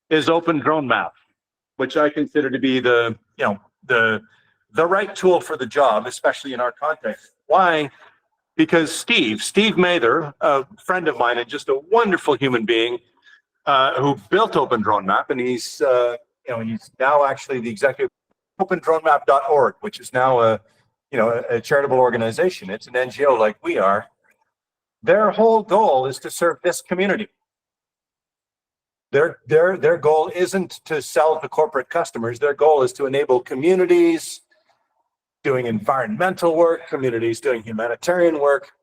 is Open Drone Map, which I consider to be the right tool for the job, especially in our context. Why? Because Steve Mather, a friend of mine and just a wonderful human being, who built Open Drone Map, and he's now actually the executive of OpenDroneMap.org, which is now a charitable organization. It's an NGO like we are. Their whole goal is to serve this community. Their goal isn't to sell to corporate customers. Their goal is to enable communities doing environmental work, communities doing humanitarian work,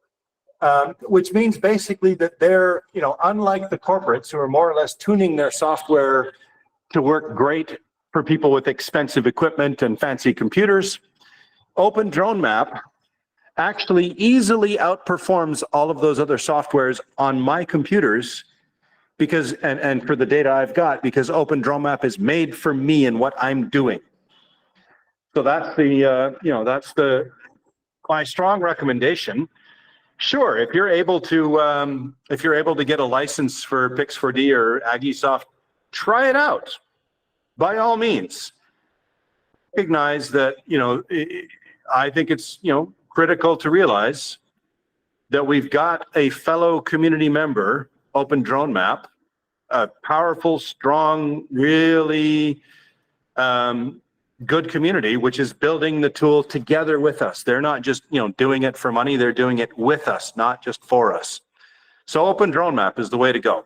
which means basically that they're, unlike the corporates who are more or less tuning their software to work great for people with expensive equipment and fancy computers, Open Drone Map actually easily outperforms all of those other softwares on my computers because, and for the data I've got, because Open Drone Map is made for me and what I'm doing. So that's my strong recommendation. Sure, if you're able to get a license for Pix4D or AggieSoft, try it out. By all means, recognize that I think it's critical to realize that we've got a fellow community member, Open Drone Map, a powerful, strong, really good community, which is building the tool together with us. They're not just doing it for money, they're doing it with us, not just for us. So Open Drone Map is the way to go.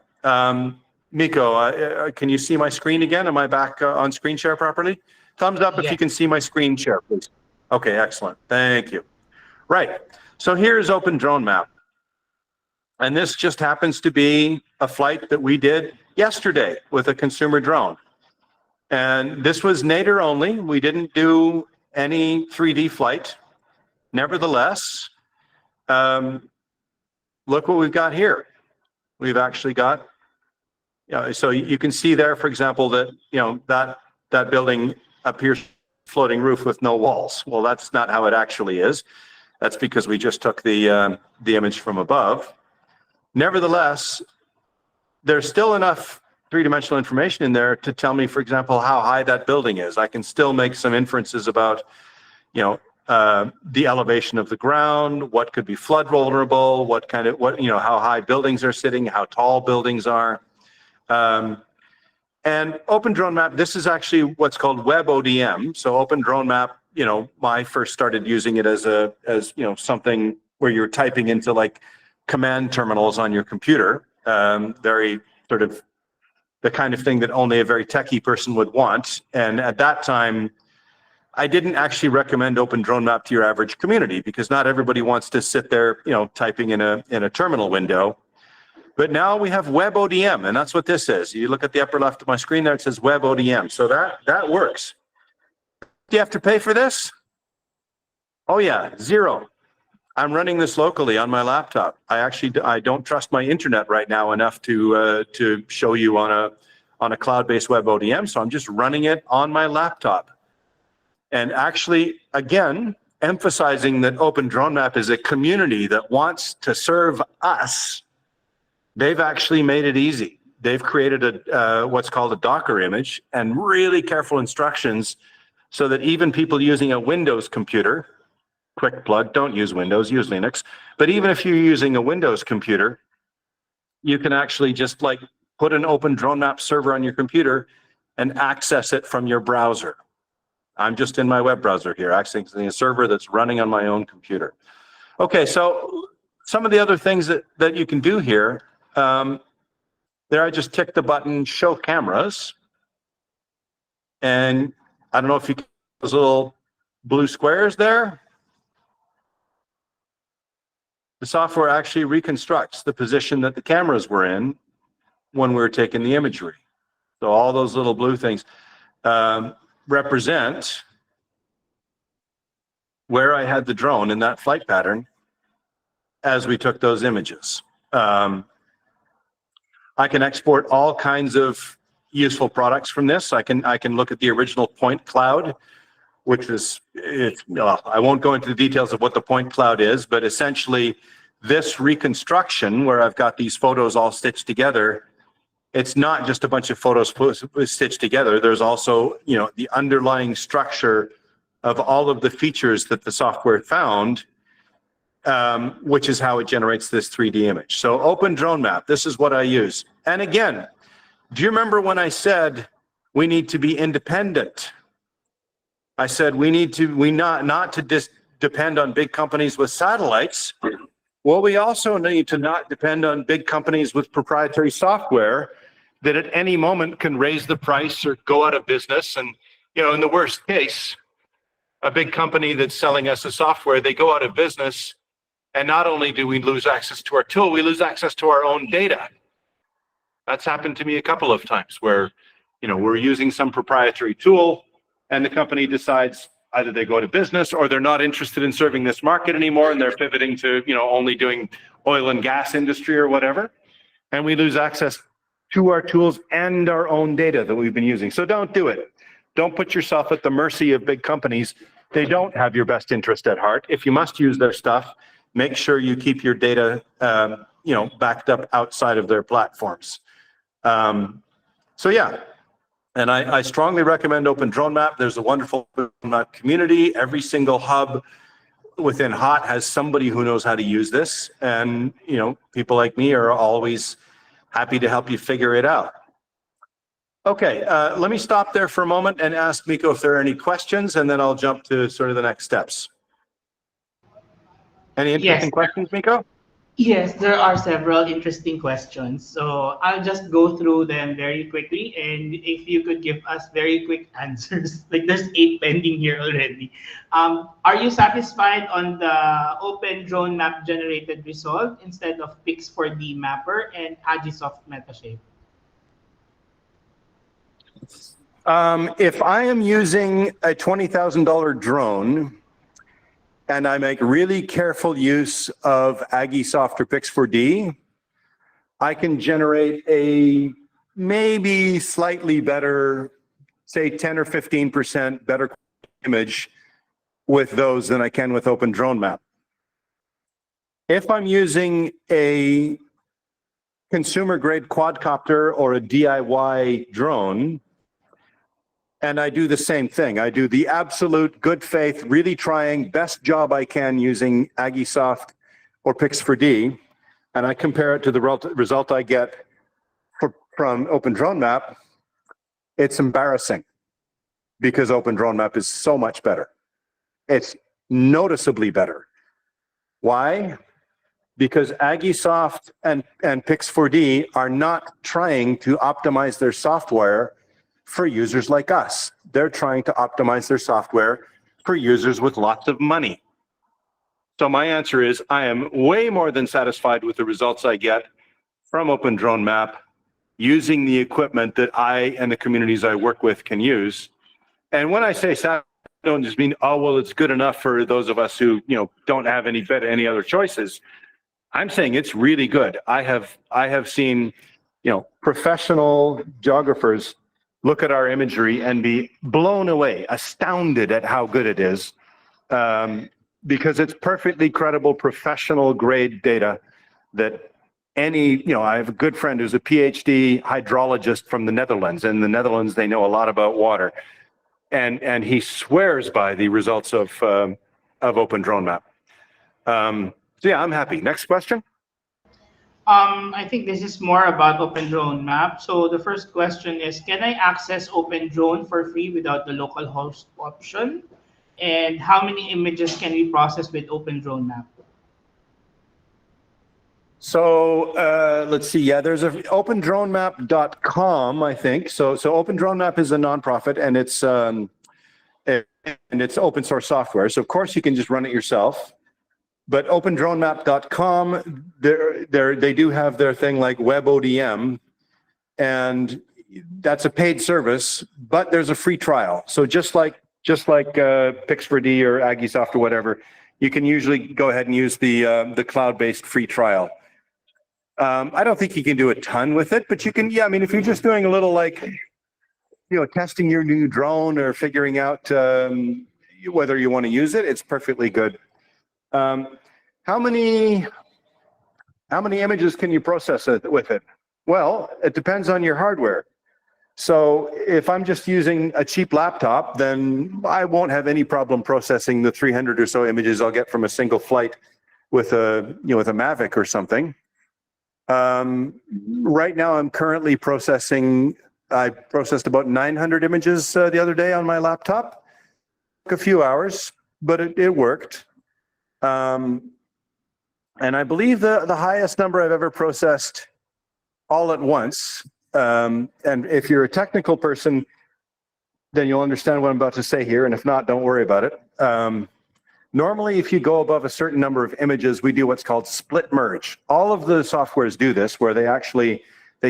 Miko, can you see my screen again? Am I back on screen share properly? Thumbs up if you can see my screen share, please. Okay, excellent. Thank you. Right. So here's Open Drone Map. And this just happens to be a flight that we did yesterday with a consumer drone. And this was nadir only. We didn't do any 3D flight. Nevertheless, look what we've got here. We've actually got, so you can see there, for example, that that building appears floating roof with no walls. Well, that's not how it actually is. That's because we just took the image from above. Nevertheless, there's still enough three-dimensional information in there to tell me, for example, how high that building is. I can still make some inferences about, the elevation of the ground, what could be flood vulnerable, how high buildings are sitting, how tall buildings are. And Open Drone Map, this is actually what's called WebODM. So Open Drone Map, I first started using it as something where you're typing into like command terminals on your computer. Very sort of the kind of thing that only a very techie person would want. And at that time, I didn't actually recommend Open Drone Map to your average community because not everybody wants to sit there, typing in a terminal window. But now we have Web ODM, and that's what this is. You look at the upper left of my screen there, it says Web ODM. So that works. Do you have to pay for this? Oh yeah, zero. I'm running this locally on my laptop. I don't trust my internet right now enough to show you on a cloud-based Web ODM, so I'm just running it on my laptop. And actually, again, emphasizing that Open Drone Map is a community that wants to serve us. They've actually made it easy. They've created a what's called a Docker image and really careful instructions so that even people using a Windows computer, quick plug, don't use Windows, use Linux. But even if you're using a Windows computer, you can actually just like put an Open Drone Map server on your computer and access it from your browser. I'm just in my web browser here, accessing a server that's running on my own computer. Okay, so some of the other things that you can do here, there I just ticked the button, show cameras. And I don't know if you can, those little blue squares there. The software actually reconstructs the position that the cameras were in when we were taking the imagery. So all those little blue things represent where I had the drone in that flight pattern as we took those images. I can export all kinds of useful products from this. I can look at the original point cloud, which is, I won't go into the details of what the point cloud is, but essentially this reconstruction where I've got these photos all stitched together, it's not just a bunch of photos stitched together. There's also, the underlying structure of all of the features that the software found, which is how it generates this 3D image. So Open Drone Map, this is what I use. And again, do you remember when I said we need to be independent? I said we not to depend on big companies with satellites. Well, we also need to not depend on big companies with proprietary software that at any moment can raise the price or go out of business. And, in the worst case, a big company that's selling us a software, they go out of business. And not only do we lose access to our tool, we lose access to our own data. That's happened to me a couple of times where, we're using some proprietary tool and the company decides either they go to business or they're not interested in serving this market anymore and they're pivoting to, only doing oil and gas industry or whatever. And we lose access to our tools and our own data that we've been using. So don't do it. Don't put yourself at the mercy of big companies. They don't have your best interest at heart. If you must use their stuff, make sure you keep your data, backed up outside of their platforms. So yeah. And I strongly recommend Open Drone Map. There's a wonderful Open Drone Map community. Every single hub within HOT has somebody who knows how to use this. And, people like me are always happy to help you figure it out. Okay, let me stop there for a moment and ask Miko if there are any questions, and then I'll jump to sort of the next steps. Any interesting questions, Miko? Yes, there are several interesting questions. So I'll just go through them very quickly. And if you could give us very quick answers, like there's 8 pending here already. Are you satisfied on the Open Drone Map generated result instead of Pix4D Mapper and Agisoft Metashape? If I am using a $20,000 drone, and I make really careful use of Agisoft or Pix4D, I can generate a maybe slightly better, say 10 or 15% better image with those than I can with Open Drone Map. If I'm using a consumer grade quadcopter or a DIY drone, and I do the same thing. I do the absolute good faith, really trying best job I can using Agisoft or Pix4D, and I compare it to the result I get from Open Drone Map. It's embarrassing because Open Drone Map is so much better. It's noticeably better. Why? Because Agisoft and Pix4D are not trying to optimize their software for users like us. They're trying to optimize their software for users with lots of money. So my answer is I am way more than satisfied with the results I get from Open Drone Map using the equipment that I and the communities I work with can use. And when I say satellite, I don't just mean, oh, well, it's good enough for those of us who, don't have any other choices. I'm saying it's really good. I have seen, professional geographers look at our imagery and be blown away, astounded at how good it is, because it's perfectly credible, professional grade data that I have a good friend who's a PhD hydrologist from the Netherlands. In the Netherlands, they know a lot about water. And he swears by the results of Open Drone Map. So yeah, I'm happy. Next question. I think this is more about Open Drone Map. So the first question is, can I access Open Drone for free without the local host option? And how many images can we process with Open Drone Map? So let's see. Yeah, there's a opendronemap.com, I think. So Open Drone Map is a nonprofit, and it's open source software. So of course you can just run it yourself. But opendronemap.com, they do have their thing like WebODM, and that's a paid service, but there's a free trial. So just like Pix4D or Aggiesoft or whatever, you can usually go ahead and use the cloud-based free trial. I don't think you can do a ton with it, but you can. Yeah, I mean, if you're just doing a little testing your new drone or figuring out whether you want to use it, it's perfectly good. How many images can you process with it? Well, it depends on your hardware. So if I'm just using a cheap laptop, then I won't have any problem processing the 300 or so images I'll get from a single flight with a Mavic or something. Right now I'm currently I processed about 900 images the other day on my laptop. Took a few hours, but it worked. And I believe the highest number I've ever processed all at once, and if you're a technical person, then you'll understand what I'm about to say here, and if not, don't worry about it. Normally, if you go above a certain number of images, we do what's called split merge. All of the softwares do this, where they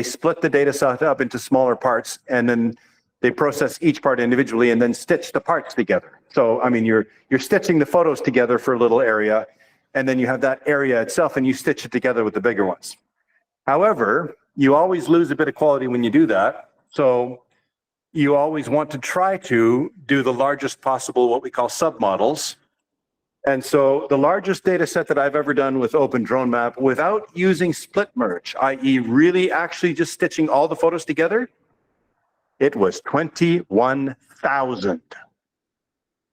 split the data set up into smaller parts, and then they process each part individually and then stitch the parts together. So, I mean, you're stitching the photos together for a little area, and then you have that area itself, and you stitch it together with the bigger ones. However, you always lose a bit of quality when you do that. So you always want to try to do the largest possible, what we call submodels. And so the largest data set that I've ever done with Open Drone Map without using split merge, i.e. really actually just stitching all the photos together, it was 21,000.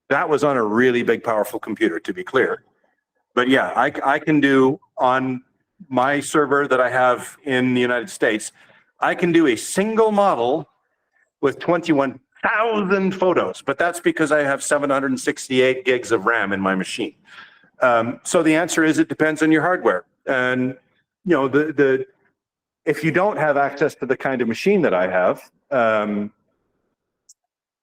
That was on a really big, powerful computer, to be clear. But yeah, I can do on my server that I have in the United States, I can do a single model with 21,000 photos, but that's because I have 768 gigs of RAM in my machine. So the answer is it depends on your hardware. And if you don't have access to the kind of machine that I have,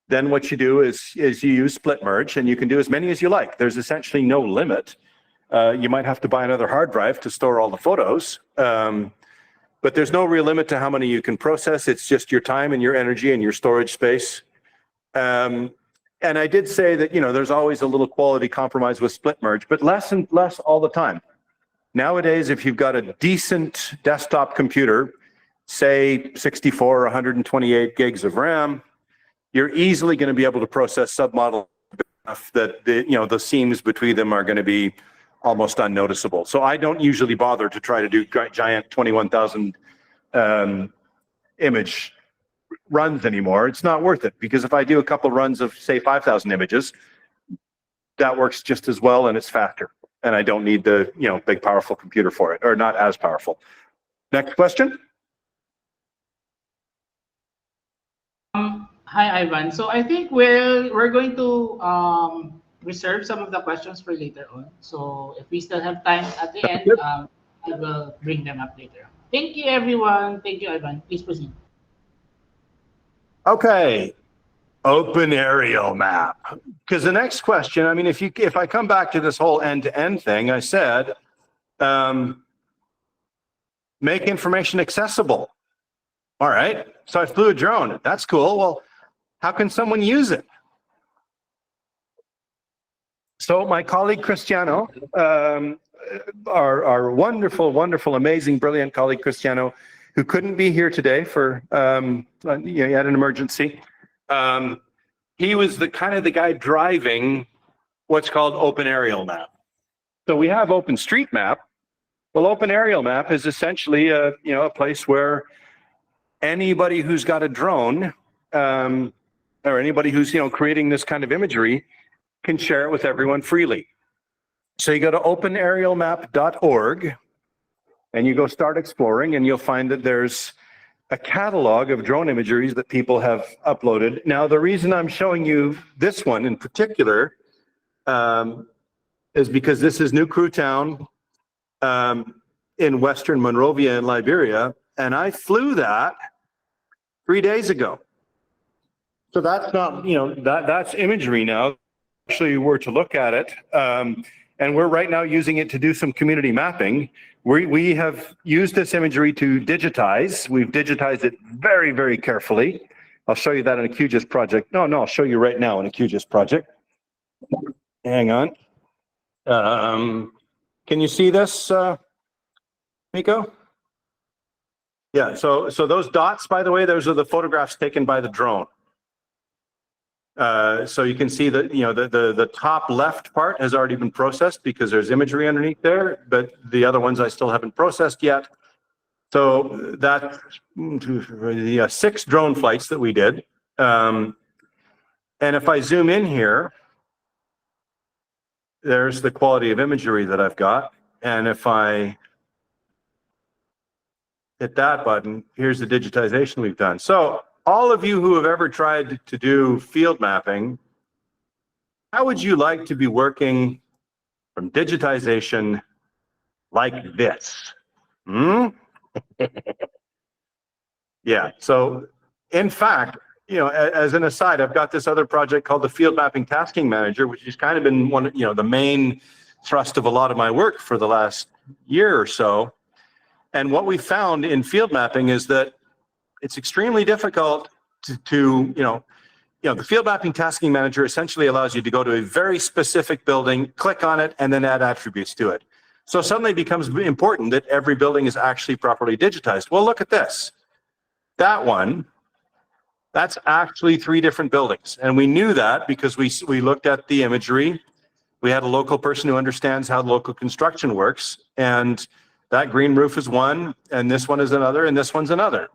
then what you do is you use split merge, and you can do as many as you like. There's essentially no limit. You might have to buy another hard drive to store all the photos, but there's no real limit to how many you can process. It's just your time and your energy and your storage space. And I did say that, there's always a little quality compromise with split merge, but less and less all the time. Nowadays, if you've got a decent desktop computer, say 64 or 128 gigs of RAM, you're easily going to be able to process submodel enough that the seams between them are going to be almost unnoticeable. So I don't usually bother to try to do giant 21,000 image runs anymore. It's not worth it, because if I do a couple runs of, say, 5,000 images, that works just as well, and it's faster. And I don't need the big powerful computer for it, or not as powerful. Next question. Hi, Ivan. So I think we're going to reserve some of the questions for later on. So if we still have time at the end, I will bring them up later on. Thank you, everyone. Thank you, Ivan. Please proceed. Okay. Open aerial map. Because the next question, I mean, if I come back to this whole end-to-end thing, I said, Make information accessible. All right, so I flew a drone. That's cool. Well, how can someone use it? So my colleague Cristiano, our wonderful, wonderful, amazing, brilliant colleague Cristiano, who couldn't be here today for, he had an emergency. He was the kind of the guy driving what's called Open Aerial Map. So we have OpenStreetMap. Well, Open Aerial Map is essentially a place where anybody who's got a drone, or anybody who's creating this kind of imagery, can share it with everyone freely. So you go to openaerialmap.org and you go start exploring, and you'll find that there's a catalog of drone imageries that people have uploaded. Now, the reason I'm showing you this one in particular is because this is New Crew Town in Western Monrovia in Liberia, and I flew that 3 days ago. So that's not, that's imagery now. Actually were to look at it, and we're right now using it to do some community mapping. We have used this imagery to digitize. We've digitized it very, very carefully. I'll show you that in a QGIS project. No, I'll show you right now in a QGIS project. Hang on. Can you see this, Miko? Yeah, so those dots, by the way, those are the photographs taken by the drone. So you can see that the top left part has already been processed because there's imagery underneath there, but the other ones I still haven't processed yet. So that's 6 drone flights that we did. And if I zoom in here, there's the quality of imagery that I've got. And if I hit that button, here's the digitization we've done. So all of you who have ever tried to do field mapping, how would you like to be working from digitization like this? Yeah, so in fact, as an aside, I've got this other project called the Field Mapping Tasking Manager, which has kind of been one, the main thrust of a lot of my work for the last year or so. And what we found in field mapping is that it's extremely difficult to the Field Mapping Tasking Manager essentially allows you to go to a very specific building, click on it, and then add attributes to it. So suddenly it becomes important that every building is actually properly digitized. Well, look at this. That one, that's actually 3 different buildings. And we knew that because we looked at the imagery. We had a local person who understands how local construction works. And that green roof is one, and this one is another, and this one's another.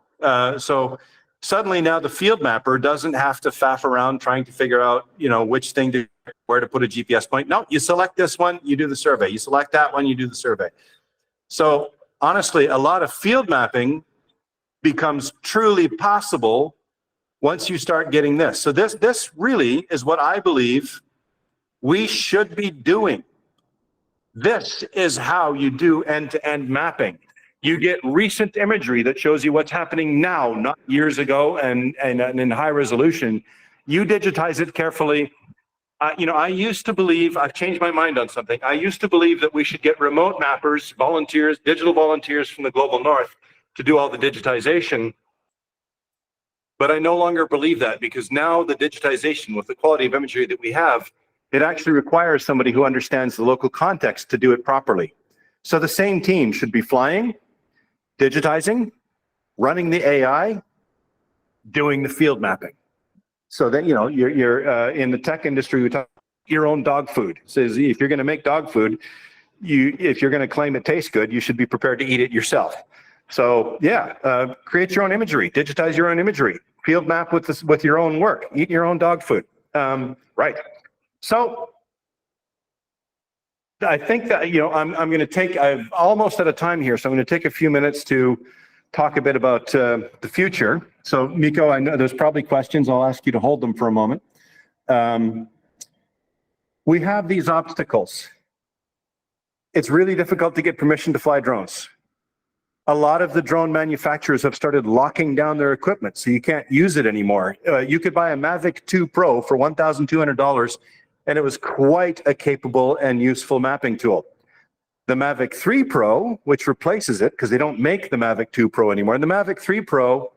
So suddenly now the field mapper doesn't have to faff around trying to figure out, which thing where to put a GPS point. No, you select this one, you do the survey. You select that one, you do the survey. So honestly, a lot of field mapping becomes truly possible once you start getting this. So this really is what I believe we should be doing. This is how you do end-to-end mapping. You get recent imagery that shows you what's happening now, not years ago, and in high resolution. You digitize it carefully. I used to believe, I've changed my mind on something. I used to believe that we should get remote mappers, volunteers, digital volunteers from the global north to do all the digitization. But I no longer believe that, because now the digitization with the quality of imagery that we have, it actually requires somebody who understands the local context to do it properly. So the same team should be flying, digitizing, running the AI, doing the field mapping. So that, you're in the tech industry, we talk your own dog food. Says if you're going to make dog food, if you're going to claim it tastes good, you should be prepared to eat it yourself. So yeah, create your own imagery, digitize your own imagery, field map with your own work, eat your own dog food. Right. So I think that, I'm going to take, I'm almost out of time here, so I'm going to take a few minutes to talk a bit about the future. So Miko, I know there's probably questions. I'll ask you to hold them for a moment. We have these obstacles. It's really difficult to get permission to fly drones. A lot of the drone manufacturers have started locking down their equipment, so you can't use it anymore. You could buy a Mavic 2 Pro for $1,200, and it was quite a capable and useful mapping tool. the Mavic 3 Pro, which replaces it because they don't make the Mavic 2 Pro anymore. And the Mavic 3 Pro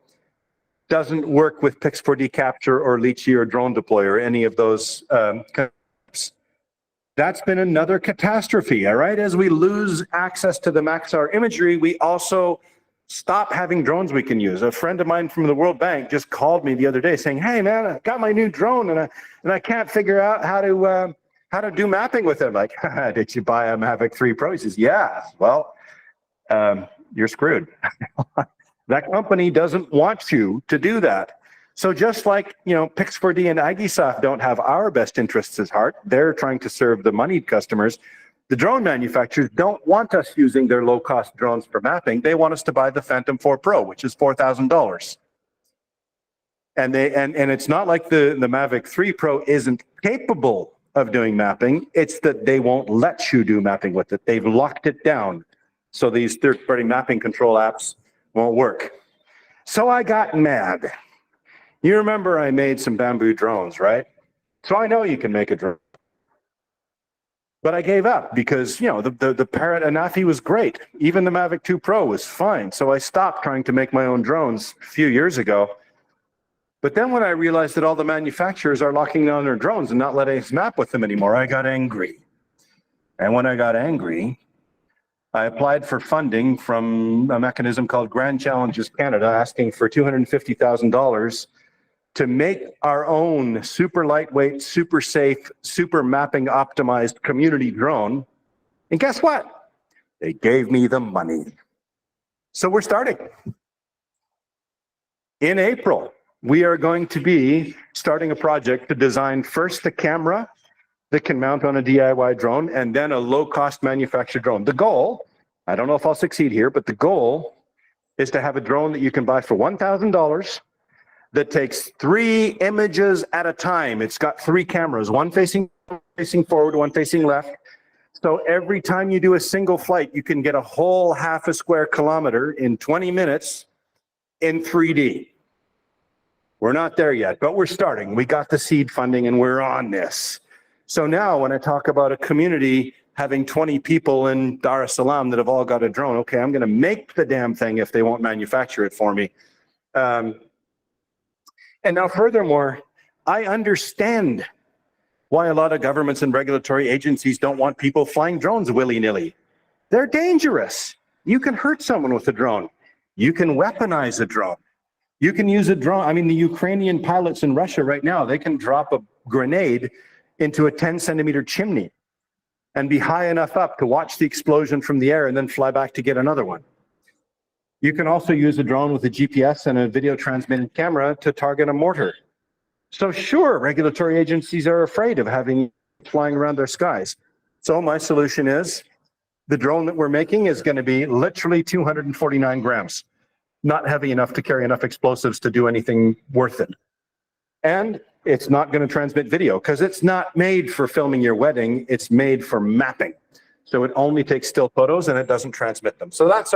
doesn't work with Pix4D Capture or Litchi or Drone Deploy or any of those concepts. That's been another catastrophe, all right? As we lose access to the Maxar imagery, we also stop having drones we can use. A friend of mine from the World Bank just called me the other day saying, hey man, I got my new drone and I can't figure out how to do mapping with it. I'm like, did you buy a Mavic 3 Pro? He says, yeah. Well, you're screwed. That company doesn't want you to do that. So just like, Pix4D and Agisoft don't have our best interests at heart, they're trying to serve the moneyed customers. The drone manufacturers don't want us using their low-cost drones for mapping. They want us to buy the Phantom 4 Pro, which is $4,000. And it's not like the Mavic 3 Pro isn't capable of doing mapping. It's that they won't let you do mapping with it. They've locked it down. So these third-party mapping control apps won't work. So I got mad. You remember I made some bamboo drones, right? So I know you can make a drone. But I gave up because, the Parrot Anafi was great. Even the Mavic 2 Pro was fine. So I stopped trying to make my own drones a few years ago. But then when I realized that all the manufacturers are locking down their drones and not letting us map with them anymore, I got angry. And when I got angry, I applied for funding from a mechanism called Grand Challenges Canada, asking for $250,000 to make our own super lightweight, super safe, super mapping optimized community drone. And guess what? They gave me the money. So we're starting. In April, we are going to be starting a project to design first a camera that can mount on a DIY drone and then a low-cost manufactured drone. The goal, I don't know if I'll succeed here, but the goal is to have a drone that you can buy for $1,000 that takes 3 images at a time. It's got 3 cameras, one facing forward, one facing left. So every time you do a single flight, you can get a whole half a square kilometer in 20 minutes in 3D. We're not there yet, but we're starting. We got the seed funding and we're on this. So now when I talk about a community having 20 people in Dar es Salaam that have all got a drone, okay, I'm gonna make the damn thing if they won't manufacture it for me. And now furthermore, I understand why a lot of governments and regulatory agencies don't want people flying drones willy-nilly. They're dangerous. You can hurt someone with a drone. You can weaponize a drone. You can use a drone. I mean, the Ukrainian pilots in Russia right now, they can drop a grenade into a 10-centimeter chimney and be high enough up to watch the explosion from the air and then fly back to get another one. You can also use a drone with a GPS and a video transmitted camera to target a mortar. So sure, regulatory agencies are afraid of having flying around their skies. So my solution is the drone that we're making is going to be literally 249 grams. Not heavy enough to carry enough explosives to do anything worth it. And it's not going to transmit video because it's not made for filming your wedding. It's made for mapping. So it only takes still photos and it doesn't transmit them. So that's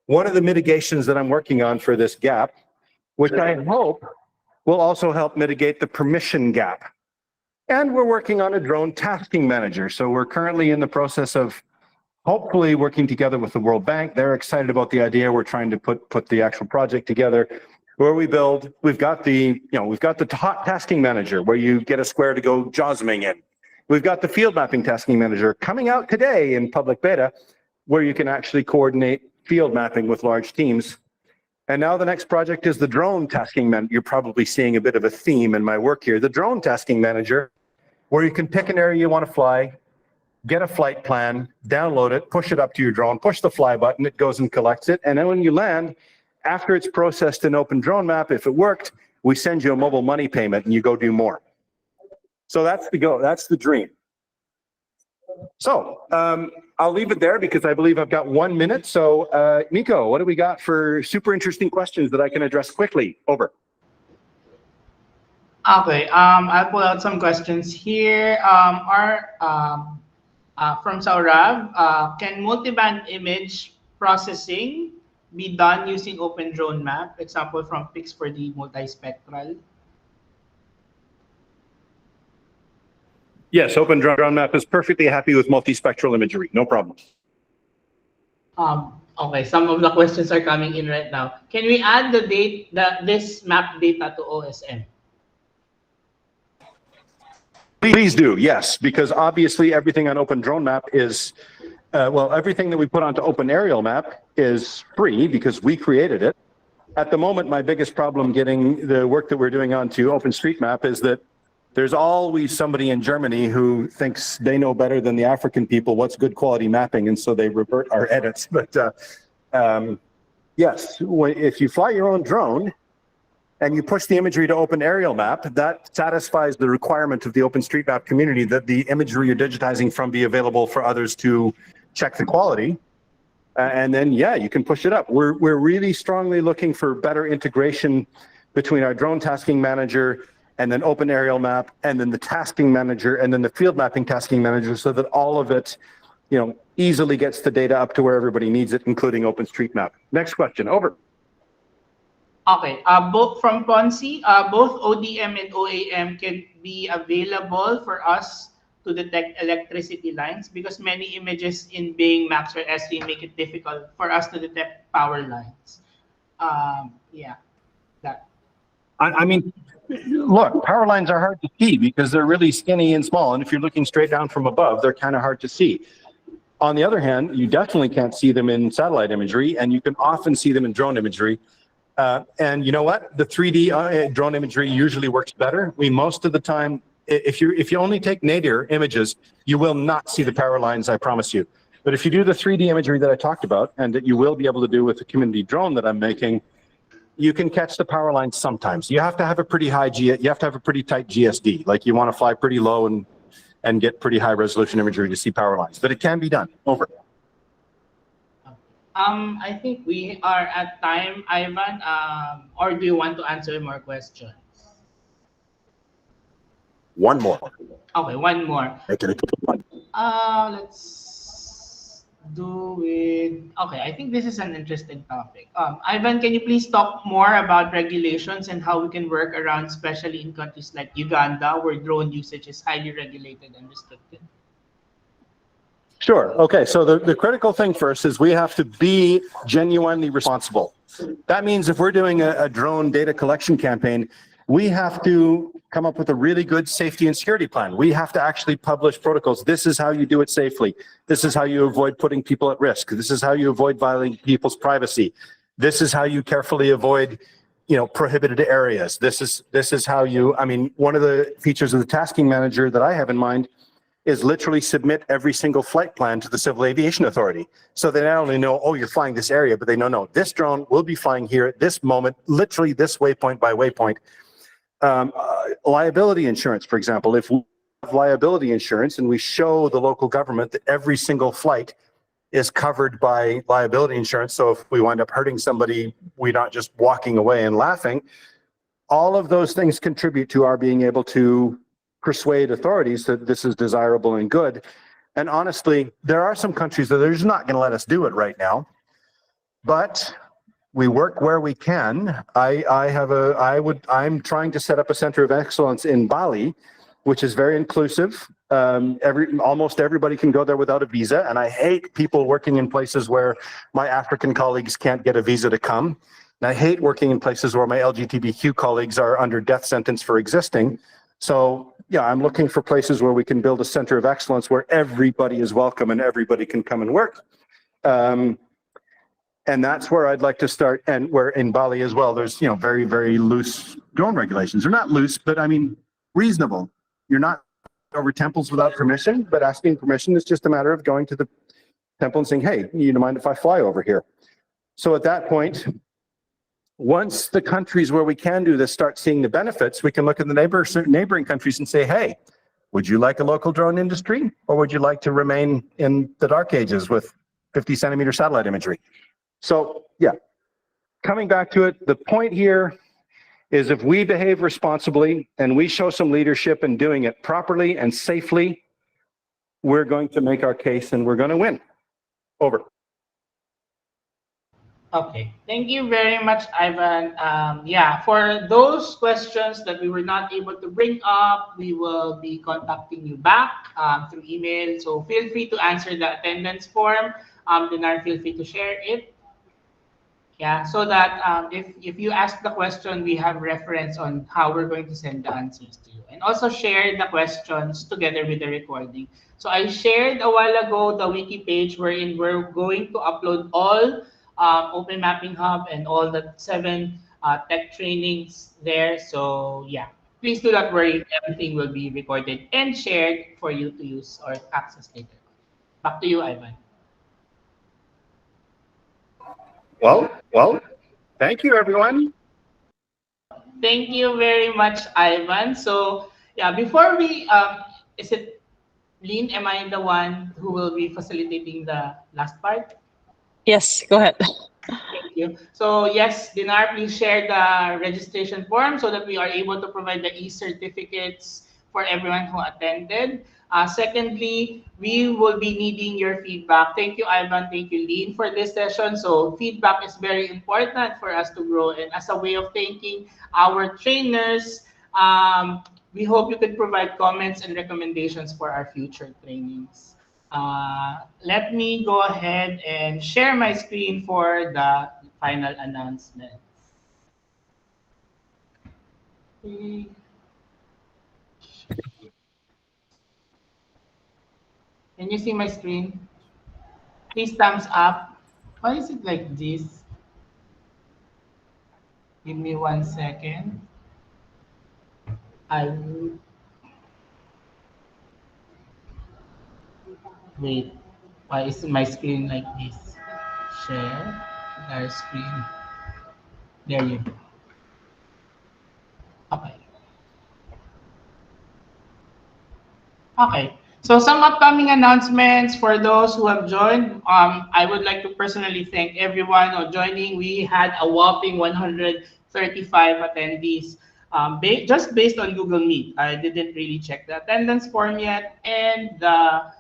one of the mitigations that I'm working on for this gap, which I hope will also help mitigate the permission gap. And we're working on a drone tasking manager. So we're currently in the process of hopefully working together with the World Bank. They're excited about the idea. We're trying to put the actual project together where we've got the hot tasking manager where you get a square to go josming in. We've got the field mapping tasking manager coming out today in public beta where you can actually coordinate field mapping with large teams. And now the next project is the drone tasking manager. You're probably seeing a bit of a theme in my work here. The drone tasking manager, where you can pick an area you want to fly, get a flight plan, download it, push it up to your drone, push the fly button, it goes and collects it. And then when you land, after it's processed in Open Drone Map, if it worked, we send you a mobile money payment and you go do more. So that's the goal, that's the dream. So I'll leave it there because I believe I've got 1 minute. So Nico, what do we got for super interesting questions that I can address quickly? Over. Okay, I'll pull out some questions here. From Saurabh, can multiband image processing be done using Open Drone Map? Example from Pix4D multispectral. Yes, Open Drone Map is perfectly happy with multispectral imagery. No problem. Okay, some of the questions are coming in right now. Can we add this map data to OSM? Please do, yes, because obviously everything on Open Drone Map is, well, everything that we put onto Open Aerial Map is free because we created it. At the moment, my biggest problem getting the work that we're doing onto OpenStreetMap is that there's always somebody in Germany who thinks they know better than the African people what's good quality mapping, and so they revert our edits. But yes, if you fly your own drone and you push the imagery to Open Aerial Map, that satisfies the requirement of the OpenStreetMap community that the imagery you're digitizing from be available for others to check the quality. And then, yeah, you can push it up. We're really strongly looking for better integration between our drone tasking manager and then Open Aerial Map, and then the tasking manager, and then the field mapping tasking manager, so that all of it, you know, easily gets the data up to where everybody needs it, including OpenStreetMap. Next question, over. Okay, both from Ponzi, both ODM and OAM can be available for us to detect electricity lines, because many images in Bing, Max, or S3 make it difficult for us to detect power lines. Yeah, that. I mean, look, power lines are hard to see because they're really skinny and small, and if you're looking straight down from above, they're kind of hard to see. On the other hand, you definitely can't see them in satellite imagery, and you can often see them in drone imagery. And you know what? The 3D drone imagery usually works better. Most of the time, if you only take nadir images, you will not see the power lines, I promise you. But if you do the 3D imagery that I talked about, and that you will be able to do with the community drone that I'm making, you can catch the power lines sometimes. You have to have a pretty high you have to have a pretty tight GSD. Like, you want to fly pretty low and get pretty high resolution imagery to see power lines, but it can be done. Over. I think we are at time, Ivan. Or do you want to answer more questions? One more. Okay, one more. Make it a quick one. Let's do it. Okay, I think this is an interesting topic. Ivan, can you please talk more about regulations and how we can work around, especially in countries like Uganda, where drone usage is highly regulated and restricted? Sure. Okay. So the critical thing first is we have to be genuinely responsible. That means if we're doing a drone data collection campaign, we have to come up with a really good safety and security plan. We have to actually publish protocols. This is how you do it safely. This is how you avoid putting people at risk. This is how you avoid violating people's privacy. This is how you carefully avoid, you know, prohibited areas. This is how you, I mean, one of the features of the tasking manager that I have in mind is literally submit every single flight plan to the Civil Aviation Authority. So they not only know, oh, you're flying this area, but they know, no, this drone will be flying here at this moment, literally this waypoint by waypoint. Liability insurance, for example, if we have liability insurance and we show the local government that every single flight is covered by liability insurance, so if we wind up hurting somebody, we're not just walking away and laughing. All of those things contribute to our being able to persuade authorities that this is desirable and good. And honestly, there are some countries that are just not going to let us do it right now, but we work where we can. I'm trying to set up a center of excellence in Bali, which is very inclusive. Almost everybody can go there without a visa, and I hate people working in places where my African colleagues can't get a visa to come. And I hate working in places where my LGBTQ colleagues are under death sentence for existing. So yeah, I'm looking for places where we can build a center of excellence where everybody is welcome and everybody can come and work. And that's where I'd like to start, and where in Bali as well, there's, you know, very, very loose drone regulations. They're not loose, but I mean, reasonable. You're not over temples without permission, but asking permission is just a matter of going to the temple and saying, hey, you don't mind if I fly over here? So at that point, once the countries where we can do this start seeing the benefits, we can look at the neighboring countries and say, hey, would you like a local drone industry, or would you like to remain in the dark ages with 50-centimeter satellite imagery? So yeah, coming back to it, the point here is if we behave responsibly and we show some leadership in doing it properly and safely, we're going to make our case and we're going to win. Over. Okay, thank you very much, Ivan. Yeah, for those questions that we were not able to bring up, we will be contacting you back through email. So feel free to answer the attendance form. Dinar, feel free to share it. Yeah, so that if you ask the question, we have reference on how we're going to send the answers to you. And also share the questions together with the recording. So I shared a while ago the wiki page wherein we're going to upload all Open Mapping Hub and all the 7 tech trainings there. So yeah, please do not worry. Everything will be recorded and shared for you to use or access later. Back to you, Ivan. Well, thank you, everyone. Thank you very much, Ivan. So, yeah, before we, is it Lynn? Am I the one who will be facilitating the last part? Yes, go ahead. Thank you. So, yes, Dinar, please share the registration form so that we are able to provide the e-certificates for everyone who attended. Secondly, we will be needing your feedback. Thank you, Ivan. Thank you, Lynn, for this session. So, feedback is very important for us to grow. And as a way of thanking our trainers, we hope you could provide comments and recommendations for our future trainings. Let me go ahead and share my screen for the final announcement. Okay. Can you see my screen? Please thumbs up. Why is it like this? Give me 1 second. I will wait. Why is my screen like this? Share our screen. There you go. Okay. Okay. So some upcoming announcements for those who have joined. I would like to personally thank everyone who joining. We had a whopping 135 attendees. Just based on Google Meet. I didn't really check the attendance form yet and the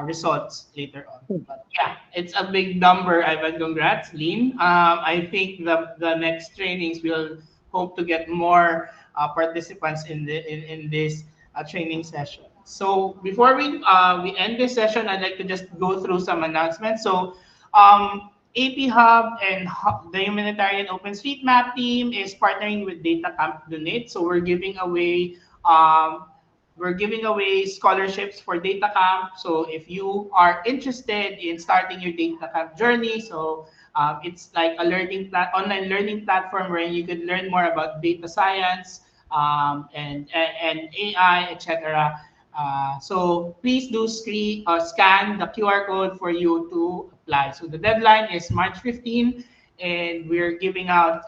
results later on. But yeah, it's a big number. Ivan, congrats, Lynn. I think the next trainings will hope to get more participants in this training session. So before we end this session, I'd like to just go through some announcements. So AP Hub and the Humanitarian OpenStreetMap team is partnering with Data Camp Donate. So we're giving away scholarships for Data Camp. So if you are interested in starting your Data Camp journey, so it's like a online learning platform where you could learn more about data science and AI, etc. So please do scan the QR code for you to apply. So the deadline is March 15, and we're giving out,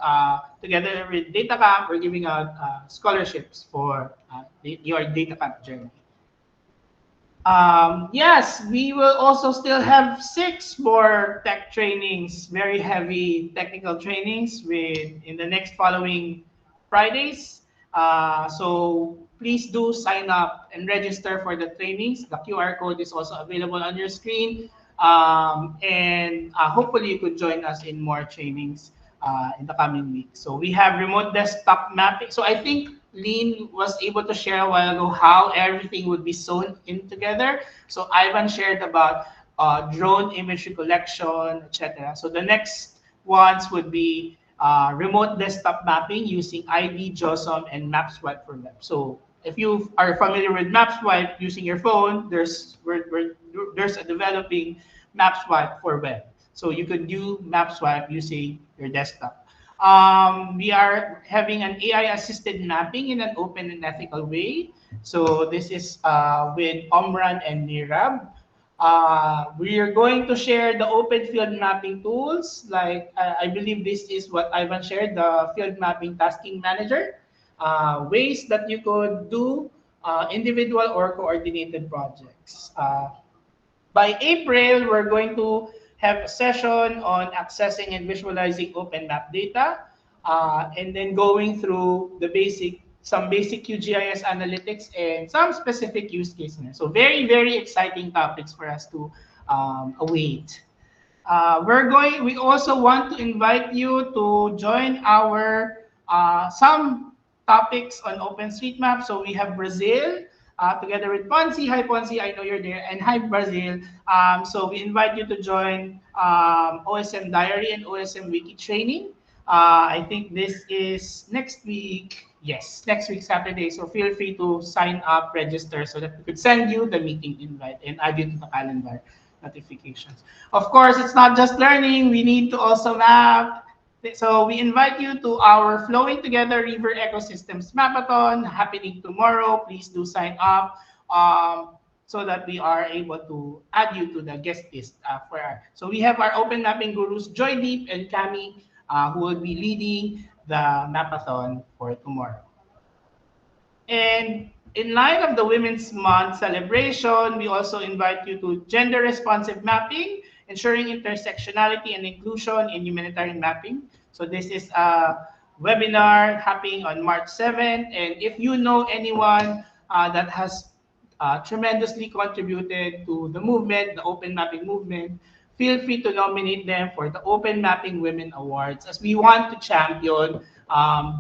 together with DataCamp, we're giving out scholarships for your DataCamp journey. Yes, we will also still have 6 more tech trainings, very heavy technical trainings in the next following Fridays. So please do sign up and register for the trainings. The QR code is also available on your screen. And hopefully you could join us in more trainings in the coming weeks. So we have remote desktop mapping. So I think Lean was able to share a while ago how everything would be sewn in together. So Ivan shared about drone imagery collection, etc. So the next ones would be remote desktop mapping using ID, JOSM, and MapSwipe for web. So if you are familiar with MapSwipe using your phone, there's a developing MapSwipe for web. So you could do MapSwipe using your desktop. We are having an AI-assisted mapping in an open and ethical way. So this is with Omran and Nirab. We are going to share the open field mapping tools. Like I believe this is what Ivan shared, the field mapping tasking manager. Ways that you could do individual or coordinated projects. By April, we're going to have a session on accessing and visualizing open map data, and then going through some basic QGIS analytics and some specific use cases. So very, very exciting topics for us to await. We also want to invite you to join our some topics on OpenStreetMap. So we have Brazil together with Ponzi. Hi Ponzi, I know you're there, and hi Brazil. So we invite you to join OSM Diary and OSM Wiki training. I think this is next week. Yes, next week Saturday. So feel free to sign up, register, so that we could send you the meeting invite and add you to the calendar notifications. Of course, it's not just learning. We need to also map. So we invite you to our Flowing Together River Ecosystems Mapathon happening tomorrow. Please do sign up so that we are able to add you to the guest list so we have our open mapping gurus, Joydeep and Cami, who will be leading the Mapathon for tomorrow. And in light of the Women's Month celebration, we also invite you to gender responsive mapping, ensuring intersectionality and inclusion in humanitarian mapping. So this is a webinar happening on March 7th. And if you know anyone that has tremendously contributed to the movement, the open mapping movement, feel free to nominate them for the Open Mapping Women Awards, as we want to champion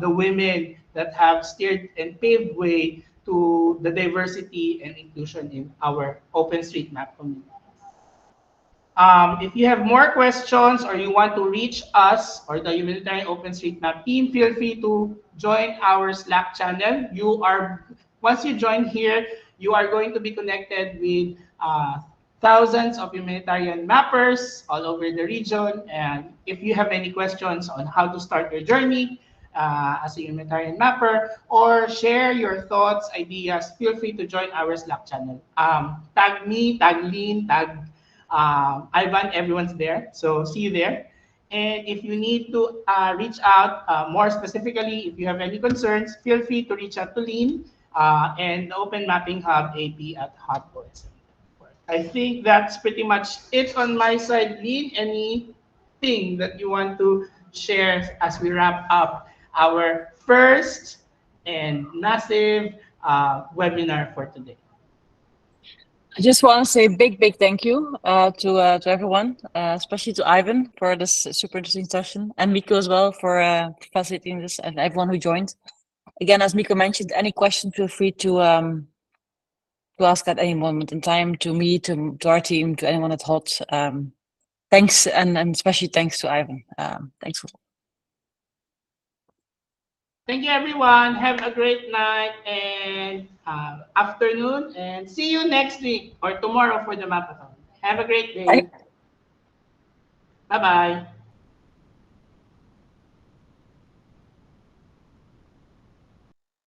the women that have steered and paved way to the diversity and inclusion in our OpenStreetMap community. If you have more questions or you want to reach us or the Humanitarian OpenStreetMap team, feel free to join our Slack channel. Once you join here, you are going to be connected with thousands of humanitarian mappers all over the region. And if you have any questions on how to start your journey as a humanitarian mapper, or share your thoughts, ideas, feel free to join our Slack channel. Tag me, tag Lynn, tag Ivan, everyone's there. So see you there. And if you need to reach out more specifically, if you have any concerns, feel free to reach out to Lynn and the Open Mapping Hub AP at HotOS. I think that's pretty much it on my side. Lynn, anything that you want to share as we wrap up our first and massive webinar for today? I just want to say big thank you to everyone, especially to Ivan for this super interesting session, and Miko as well for facilitating this, and everyone who joined. Again, as Miko mentioned, any questions, feel free to ask at any moment in time to me, to our team, to anyone at HOT. Thanks, and especially thanks to Ivan. Thanks for. Thank you, everyone. Have a great night and afternoon, and see you next week or tomorrow for the Mapathon. Have a great day. Bye. Bye-bye.